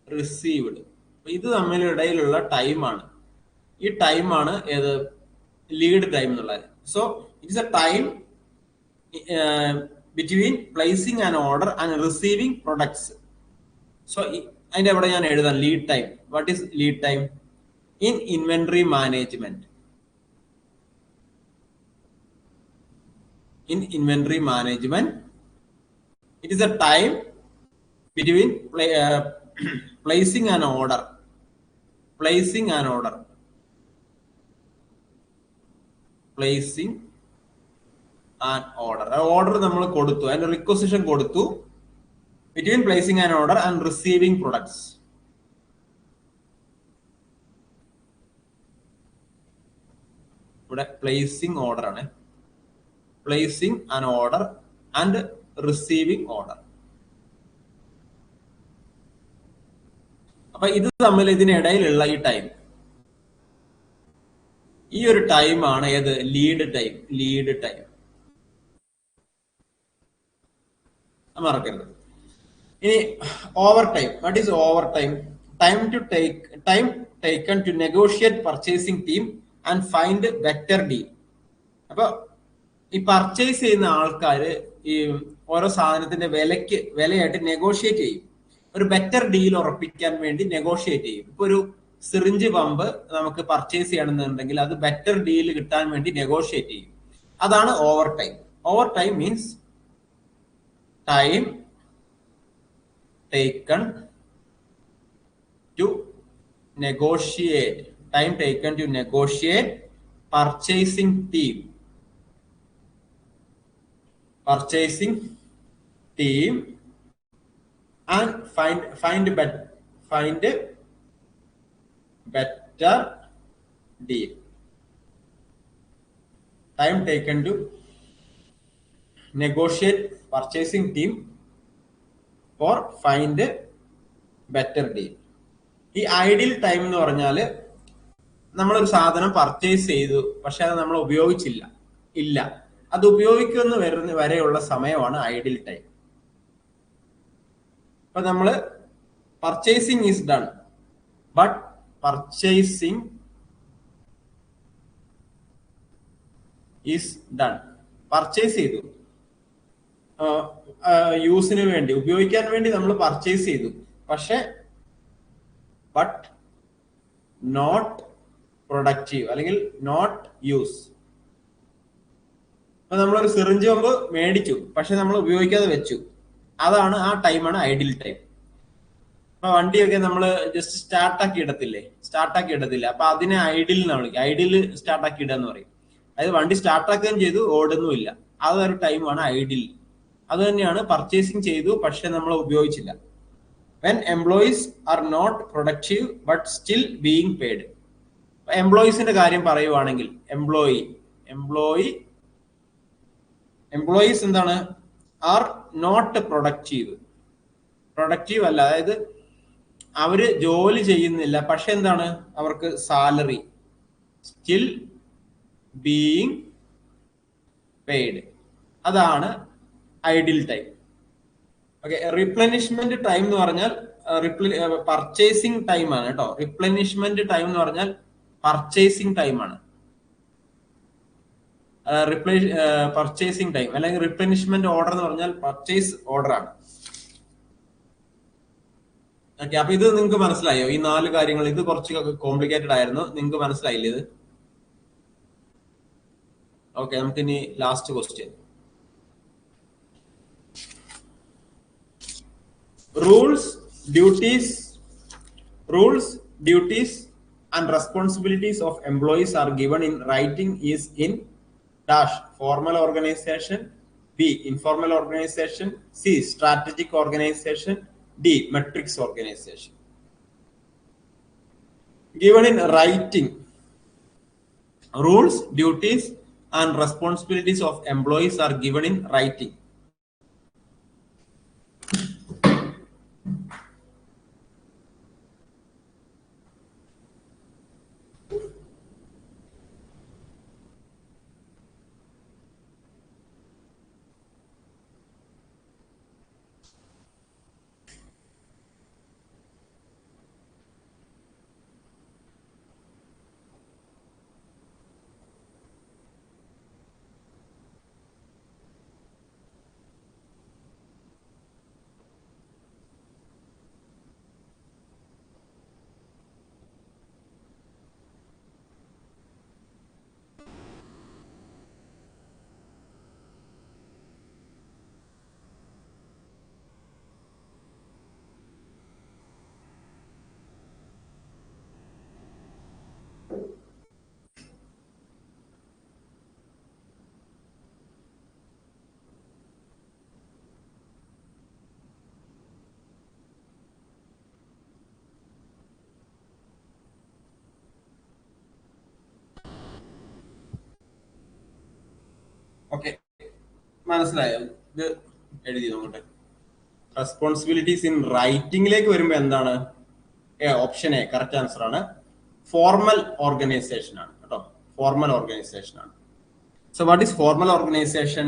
റിസീവ്ഡ്. ഇത് തമ്മിലിടയിലുള്ള ടൈമാണ്, ഈ ടൈമാണ് ഏത് ലീഡ് ടൈം എന്നുള്ളത്. So it's A time between placing an order and receiving products. So അതിന്റെ അവിടെ ഞാൻ എഴുതാം lead time. What is lead time in inventory management? In inventory management, it is a time between placing an order, placing an order. Order നമ്മൾ കൊടുത്തു, അതിന്റെ requisition കൊടുത്തു. Between placing an order and receiving products. ഇവിടെ placing order ആണ്. Placing an order and receiving order. അപ്പൊ ഇത് തമ്മിൽ ഇതിനിടയിലുള്ള ഈ ടൈം, ഈ ഒരു ടൈമാണ് ഏത് ലീഡ് ടൈം. ലീഡ് ടൈം മറക്കരുത്. ഇനി over time. What is over time? Time taken to negotiate purchasing team and find better deal. അപ്പൊ ഈ പർച്ചേസ് ചെയ്യുന്ന ആൾക്കാർ ഈ ഓരോ സാധനത്തിന്റെ വിലയായിട്ട് നെഗോഷിയേറ്റ് ചെയ്യും. ഒരു ബെറ്റർ ഡീൽ ഉറപ്പിക്കാൻ വേണ്ടി നെഗോഷിയേറ്റ് ചെയ്യും. ഇപ്പൊ ഒരു സിറിഞ്ച് പമ്പ് നമുക്ക് പർച്ചേസ് ചെയ്യണമെന്നുണ്ടെങ്കിൽ അത് ബെറ്റർ ഡീൽ കിട്ടാൻ വേണ്ടി നെഗോഷിയേറ്റ് ചെയ്യും. അതാണ് over time. Over time means time taken to negotiate. Time taken to negotiate purchasing team. Purchasing team and find better deal. Time taken to negotiate purchasing team for find better deal. ഈ ideal time എന്ന് പറഞ്ഞാൽ നമ്മളൊരു സാധനം purchase ചെയ്തു, പക്ഷെ അത് നമ്മൾ ഇല്ല, അത് ഉപയോഗിക്കുന്ന വരെയുള്ള സമയമാണ് ഐഡിയൽ ടൈം. അപ്പൊ നമ്മള് purchasing is done, but purchasing is done. Purchase ചെയ്തു, യൂസിന് വേണ്ടി, ഉപയോഗിക്കാൻ വേണ്ടി നമ്മൾ പർച്ചേസ് ചെയ്തു, പക്ഷെ ബട്ട് നോട്ട് പ്രൊഡക്റ്റീവ് അല്ലെങ്കിൽ നോട്ട് യൂസ്. അപ്പൊ നമ്മളൊരു സിറിഞ്ച് പമ്പ് മേടിച്ചു, പക്ഷെ നമ്മൾ ഉപയോഗിക്കാതെ വെച്ചു. അതാണ് ആ ടൈമാണ് ഐഡിയൽ ടൈം. അപ്പൊ വണ്ടിയൊക്കെ നമ്മൾ ജസ്റ്റ് സ്റ്റാർട്ടാക്കി ഇടത്തില്ല. അപ്പൊ അതിനെ ഐഡിയൽ എന്നാണ് വിളിക്കുക. ഐഡിയൽ സ്റ്റാർട്ടാക്കി ഇടുക എന്ന് പറയും. അതായത് വണ്ടി സ്റ്റാർട്ടാക്കുകയും ചെയ്തു, ഓടുന്നുമില്ല. അതൊരു ടൈമാണ് ഐഡിയൽ. അത് തന്നെയാണ് പർച്ചേസിങ് ചെയ്തു, പക്ഷെ നമ്മൾ ഉപയോഗിച്ചില്ല. When employees are not productive but still being paid. എംപ്ലോയീസിന്റെ കാര്യം പറയുവാണെങ്കിൽ എംപ്ലോയീസ് എന്താണ്? ആർ നോട്ട് പ്രൊഡക്റ്റീവ് അല്ല. അതായത് അവര് ജോലി ചെയ്യുന്നില്ല, പക്ഷെ എന്താണ്, അവർക്ക് സാലറി സ്റ്റിൽ ബീയിങ് പെയ്ഡ്. അതാണ് ഐഡിയൽ ടൈം. ഓക്കെ. റിപ്ലനിഷ്മെന്റ് ടൈം എന്ന് പറഞ്ഞാൽ പർച്ചേസിങ് ടൈം ആണ് കേട്ടോ. റിപ്ലനിഷ്മെന്റ് ടൈം എന്ന് പറഞ്ഞാൽ പർച്ചേസിങ് ടൈം ആണ്. പർച്ചേസിങ് ടൈം അല്ലെങ്കിൽ റിപ്ലനിഷ്മെന്റ് ഓർഡർ എന്ന് പറഞ്ഞാൽ പർച്ചേസ് ഓർഡർ ആണ്. ഓക്കെ. അപ്പൊ ഇത് നിങ്ങൾക്ക് മനസ്സിലായോ? ഈ 4 കാര്യങ്ങൾ. ഇത് കുറച്ച് കോംപ്ലിക്കേറ്റഡ് ആയിരുന്നു. നിങ്ങൾക്ക് മനസ്സിലായില്ലേ ഇത്? ഓക്കെ. നമുക്കിനി last question. Rules, duties and responsibilities of employees are given in writing is in dash formal organization, B informal organization, C strategic organization, D matrix organization. Given in writing, rules, duties and responsibilities of employees are given in writing. Okay. മനസ്സിലായോ? ഇത് എഴുതി നോക്കട്ടെ. Responsibilities in റൈറ്റിംഗിലേക്ക് വരുമ്പോ എന്താണ്? Option A correct answer ആണ്. Formal organisation ആണ് കേട്ടോ. ഫോർമൽ ഓർഗനൈസേഷൻ ആണ്. So what is formal organisation?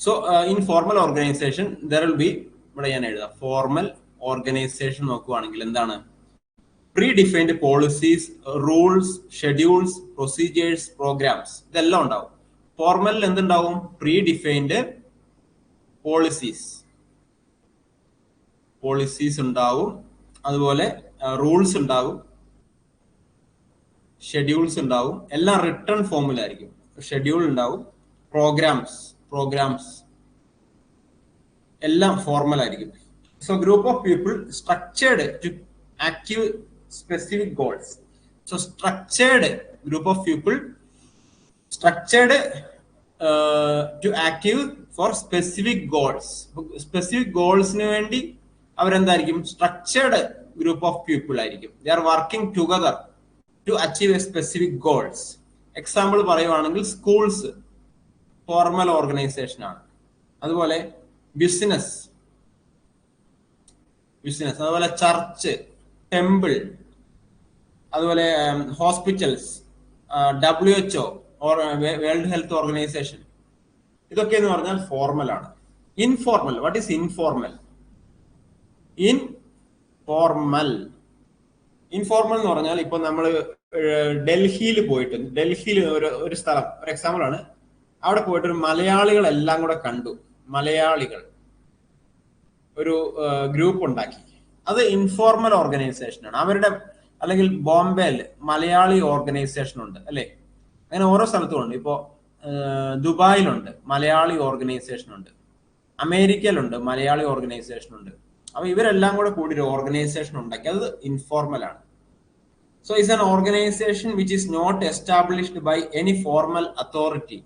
So in formal organisation there will be, ഇവിടെ ഞാൻ എഴുതാം, ഫോർമൽ ഓർഗനൈസേഷൻ നോക്കുവാണെങ്കിൽ എന്താണ്? Predefined policies, rules, schedules, procedures, programmes, ഇതെല്ലാം ഉണ്ടാവും. ഫോർമലിൽ എന്തുണ്ടാവും? പ്രീ-ഡിഫൈൻഡ് പോളിസീസ് ഉണ്ടാവും, അതുപോലെ റൂൾസ് ഉണ്ടാവും, ഷെഡ്യൂൾസ് ഉണ്ടാവും, എല്ലാം റിട്ടേൺ ഫോമിലായിരിക്കും. ഷെഡ്യൂൾ ഉണ്ടാവും, പ്രോഗ്രാംസ് എല്ലാം ഫോർമൽ ആയിരിക്കും. So group of people structured to achieve specific goals. So structured group of people structured to active for specific goals. Specific ഗോൾസിന് വേണ്ടി അവരെന്തായിരിക്കും? സ്ട്രക്ചേർഡ് ഗ്രൂപ്പ് ഓഫ് പീപ്പിൾ ആയിരിക്കും. They are working together to achieve a specific goals. Example പറയുവാണെങ്കിൽ schools formal organisation ആണ്. അതുപോലെ business, അതുപോലെ church, temple, അതുപോലെ hospitals, WHO world health organization, ഇതൊക്കെ എന്ന് പറഞ്ഞാൽ ഫോർമൽ ആണ്. Informal, what is informal? Informal എന്ന് പറഞ്ഞാൽ ഇപ്പൊ നമ്മൾ ഡൽഹിയിൽ പോയിട്ട്, ഡൽഹിയിൽ ഒരു സ്ഥലം, ഒരു എക്സാമ്പിൾ ആണ്, അവിടെ പോയിട്ട് ഒരു മലയാളികളെല്ലാം കൂടെ കണ്ടു. മലയാളികൾ ഒരു ഗ്രൂപ്പ് ഉണ്ടാക്കി. അത് ഇൻഫോർമൽ ഓർഗനൈസേഷൻ ആണ്. അവരുടെ, അല്ലെങ്കിൽ ബോംബെയിൽ മലയാളി ഓർഗനൈസേഷൻ ഉണ്ട് അല്ലെ? അങ്ങനെ ഓരോ സ്ഥലത്തും ഉണ്ട്. ഇപ്പോ ദുബായിലുണ്ട് മലയാളി ഓർഗനൈസേഷൻ ഉണ്ട്, അമേരിക്കയിലുണ്ട് മലയാളി ഓർഗനൈസേഷൻ ഉണ്ട്. അപ്പൊ ഇവരെല്ലാം കൂടെ കൂടി ഒരു ഓർഗനൈസേഷൻ ഉണ്ടാക്കി. അത് ഇൻഫോർമൽ ആണ്. So it's an organisation which is not established by any formal authority.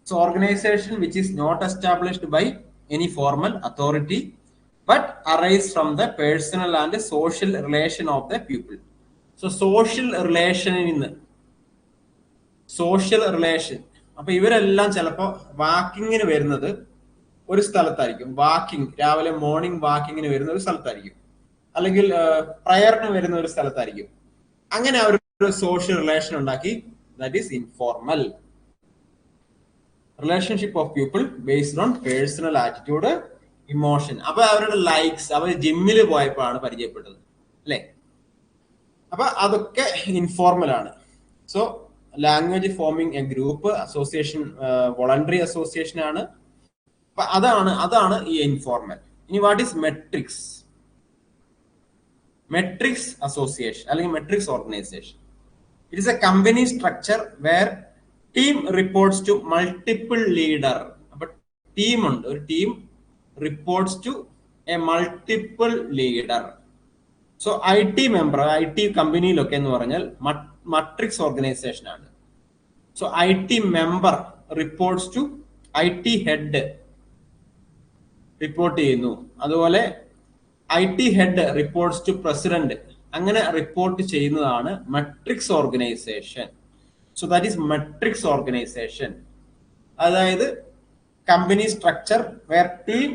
So organization which is not established by any formal authority but arise from the personal and social relation of the people. So social relation അപ്പൊ ഇവരെല്ലാം ചിലപ്പോ വാക്കിങ്ങിന് വരുന്നത് ഒരു സ്ഥലത്തായിരിക്കും. രാവിലെ morning വാക്കിങ്ങിന് വരുന്ന ഒരു സ്ഥലത്തായിരിക്കും, അല്ലെങ്കിൽ പ്രയറിന് വരുന്ന ഒരു സ്ഥലത്തായിരിക്കും. അങ്ങനെ അവർ ഒരു സോഷ്യൽ റിലേഷൻ ഉണ്ടാക്കി. That is informal. Relationship of people based on personal attitude, emotion. അപ്പൊ അവരുടെ ലൈക്സ് അവർ ജിമ്മിൽ പോയപ്പോഴാണ് പരിചയപ്പെട്ടത് അല്ലെ? അപ്പൊ അതൊക്കെ ഇൻഫോർമൽ ആണ്. So language forming a group association, voluntary association ആണ്. അപ്പൊ അതാണ് ഈ ഇൻഫോർമൽ. ഇനി വാട്ട് ഈസ് മെട്രിക്സ് അസോസിയേഷൻ അല്ലെങ്കിൽ matrix organisation? It is a company structure where team reports to multiple leader. അപ്പൊ ടീം ഉണ്ട്, ഒരു team reports to a multiple leader. So IT member, IT കമ്പനിയിലൊക്കെ എന്ന് പറഞ്ഞാൽ മട്രിക്സ് ഓർഗനൈസേഷൻ ആണ്. So IT member reports to IT head report ചെയ്യുന്നു. അതുപോലെ IT head reports to president. അങ്ങനെ റിപ്പോർട്ട് ചെയ്യുന്നതാണ് matrix organisation. So that is matrix organization. അതായത് company structure where team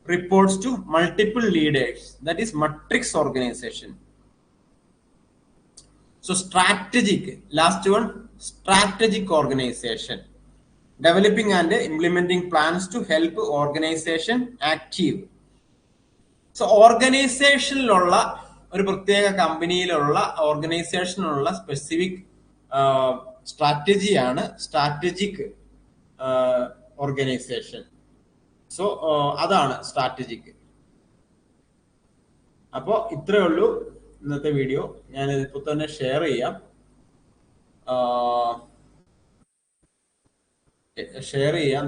reports to multiple leaders. That is matrix organization. So strategic, last one, strategic organization. Developing and implementing plans to help organization achieve. So organizationലുള്ള ഒരു പ്രത്യേക കമ്പനിയിലുള്ള ഓർഗനൈസേഷനുള്ള specific സ്ട്രാറ്റജിയാണ് strategic organisation. So അതാണ് strategic. അപ്പോ ഇത്രയേ ഉള്ളൂ ഇന്നത്തെ video. ഞാൻ ഇതിപ്പോ തന്നെ ഷെയർ ചെയ്യാം.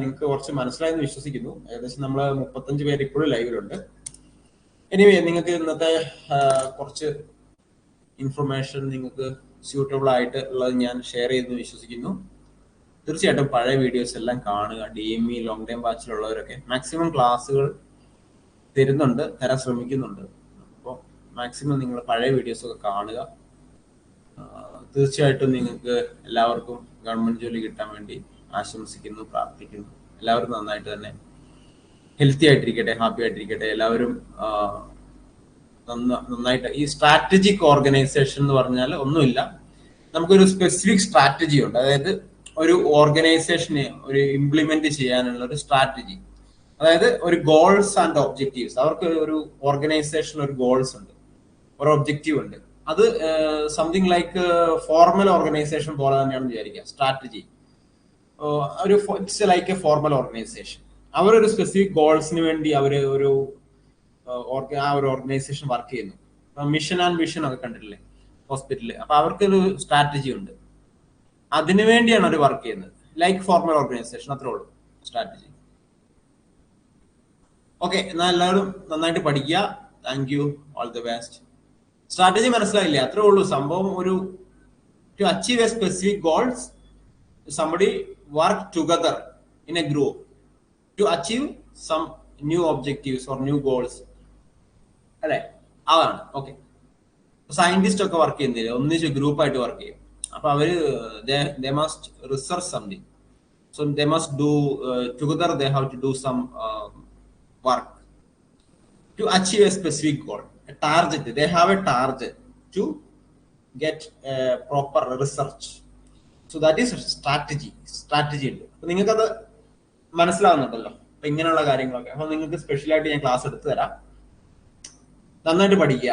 നിങ്ങൾക്ക് കുറച്ച് മനസ്സിലായെന്ന് വിശ്വസിക്കുന്നു. ഏകദേശം നമ്മൾ 35 പേര് ഇപ്പോഴും ലൈവിലുണ്ട്. എനിവേ, നിങ്ങൾക്ക് ഇന്നത്തെ കുറച്ച് ഇൻഫർമേഷൻ നിങ്ങൾക്ക് സ്യൂട്ടബിൾ ആയിട്ട് ഉള്ളത് ഞാൻ ഷെയർ ചെയ്തെന്ന് വിശ്വസിക്കുന്നു. തീർച്ചയായിട്ടും പഴയ വീഡിയോസ് എല്ലാം കാണുക. DME ലോങ് ടൈം ബാച്ചിലുള്ളവരൊക്കെ മാക്സിമം ക്ലാസ്സുകൾ തരാൻ ശ്രമിക്കുന്നുണ്ട്. അപ്പോൾ മാക്സിമം നിങ്ങൾ പഴയ വീഡിയോസ് ഒക്കെ കാണുക. തീർച്ചയായിട്ടും നിങ്ങൾക്ക് എല്ലാവർക്കും ഗവൺമെന്റ് ജോലി കിട്ടാൻ വേണ്ടി ആശംസിക്കുന്നു, പ്രാർത്ഥിക്കുന്നു. എല്ലാവരും നന്നായിട്ട് തന്നെ ഹെൽത്തി ആയിട്ടിരിക്കട്ടെ, ഹാപ്പി ആയിട്ടിരിക്കട്ടെ. എല്ലാവരും നന്നായിട്ട്. ഈ സ്ട്രാറ്റജിക് ഓർഗനൈസേഷൻ എന്ന് പറഞ്ഞാൽ ഒന്നുമില്ല, നമുക്കൊരു സ്പെസിഫിക് സ്ട്രാറ്റജി ഉണ്ട്. അതായത് ഒരു ഓർഗനൈസേഷനെ ഒരു ഇംപ്ലിമെന്റ് ചെയ്യാനുള്ള ഒരു സ്ട്രാറ്റജി, അതായത് ഒരു ഗോൾസ് ആൻഡ് ഒബ്ജക്റ്റീവ്സ്. അവർക്ക് ഒരു ഓർഗനൈസേഷൻ ഒരു ഗോൾസ് ഉണ്ട്, ഒരു ഒബ്ജക്റ്റീവ് ഉണ്ട്. അത് സംതിങ് ലൈക്ക് ഫോർമൽ ഓർഗനൈസേഷൻ പോലെ തന്നെയാണെന്ന് വിചാരിക്കുക. സ്ട്രാറ്റജി ഒരു it's like a formal organisation. അവരൊരു സ്പെസിഫിക് ഗോൾസിന് വേണ്ടി അവർ ഒരു ആ ഒരു ഓർഗനൈസേഷൻ വർക്ക് ചെയ്യുന്നു. മിഷൻ ആൻഡ് വിഷൻ ഒക്കെ കണ്ടിട്ടില്ലേ ഹോസ്പിറ്റലിൽ? അപ്പൊ അവർക്കൊരു സ്ട്രാറ്റജി ഉണ്ട്, അതിനു വേണ്ടിയാണ് അവർ വർക്ക് ചെയ്യുന്നത്. ലൈക്ക് ഫോർമൽ ഓർഗനൈസേഷൻ, അത്രേ ഉള്ളൂ സ്ട്രാറ്റജി. ഓക്കെ, എന്നാൽ എല്ലാവരും നന്നായിട്ട് പഠിക്കുക. Thank you, all the best. Strategy മനസ്സിലായില്ലേ? അത്രേ ഉള്ളൂ സംഭവം. ഒരു to achieve a specific goals somebody work together in a group to achieve some new objectives or new goals അല്ലേ? അതാണ്. ഓക്കെ, സയന്റിസ്റ്റ് ഒക്കെ വർക്ക് ചെയ്യുന്നില്ല, ഒന്നിച്ച് ഗ്രൂപ്പ് ആയിട്ട് വർക്ക് ചെയ്യും. അപ്പൊ അവര് they must research something, so they must do together, they have to do some work to achieve a specific goal, a target. They have a target to get proper research. So that is strategy. Strategy ഉണ്ട്. അപ്പൊ നിങ്ങൾക്കത് മനസ്സിലാവുന്നുണ്ടല്ലോ അപ്പൊ ഇങ്ങനെയുള്ള കാര്യങ്ങളൊക്കെ. അപ്പൊ നിങ്ങൾക്ക് സ്പെഷ്യലായിട്ട് ഞാൻ ക്ലാസ് എടുത്തു തരാം. നന്നായിട്ട് പഠിക്കുക.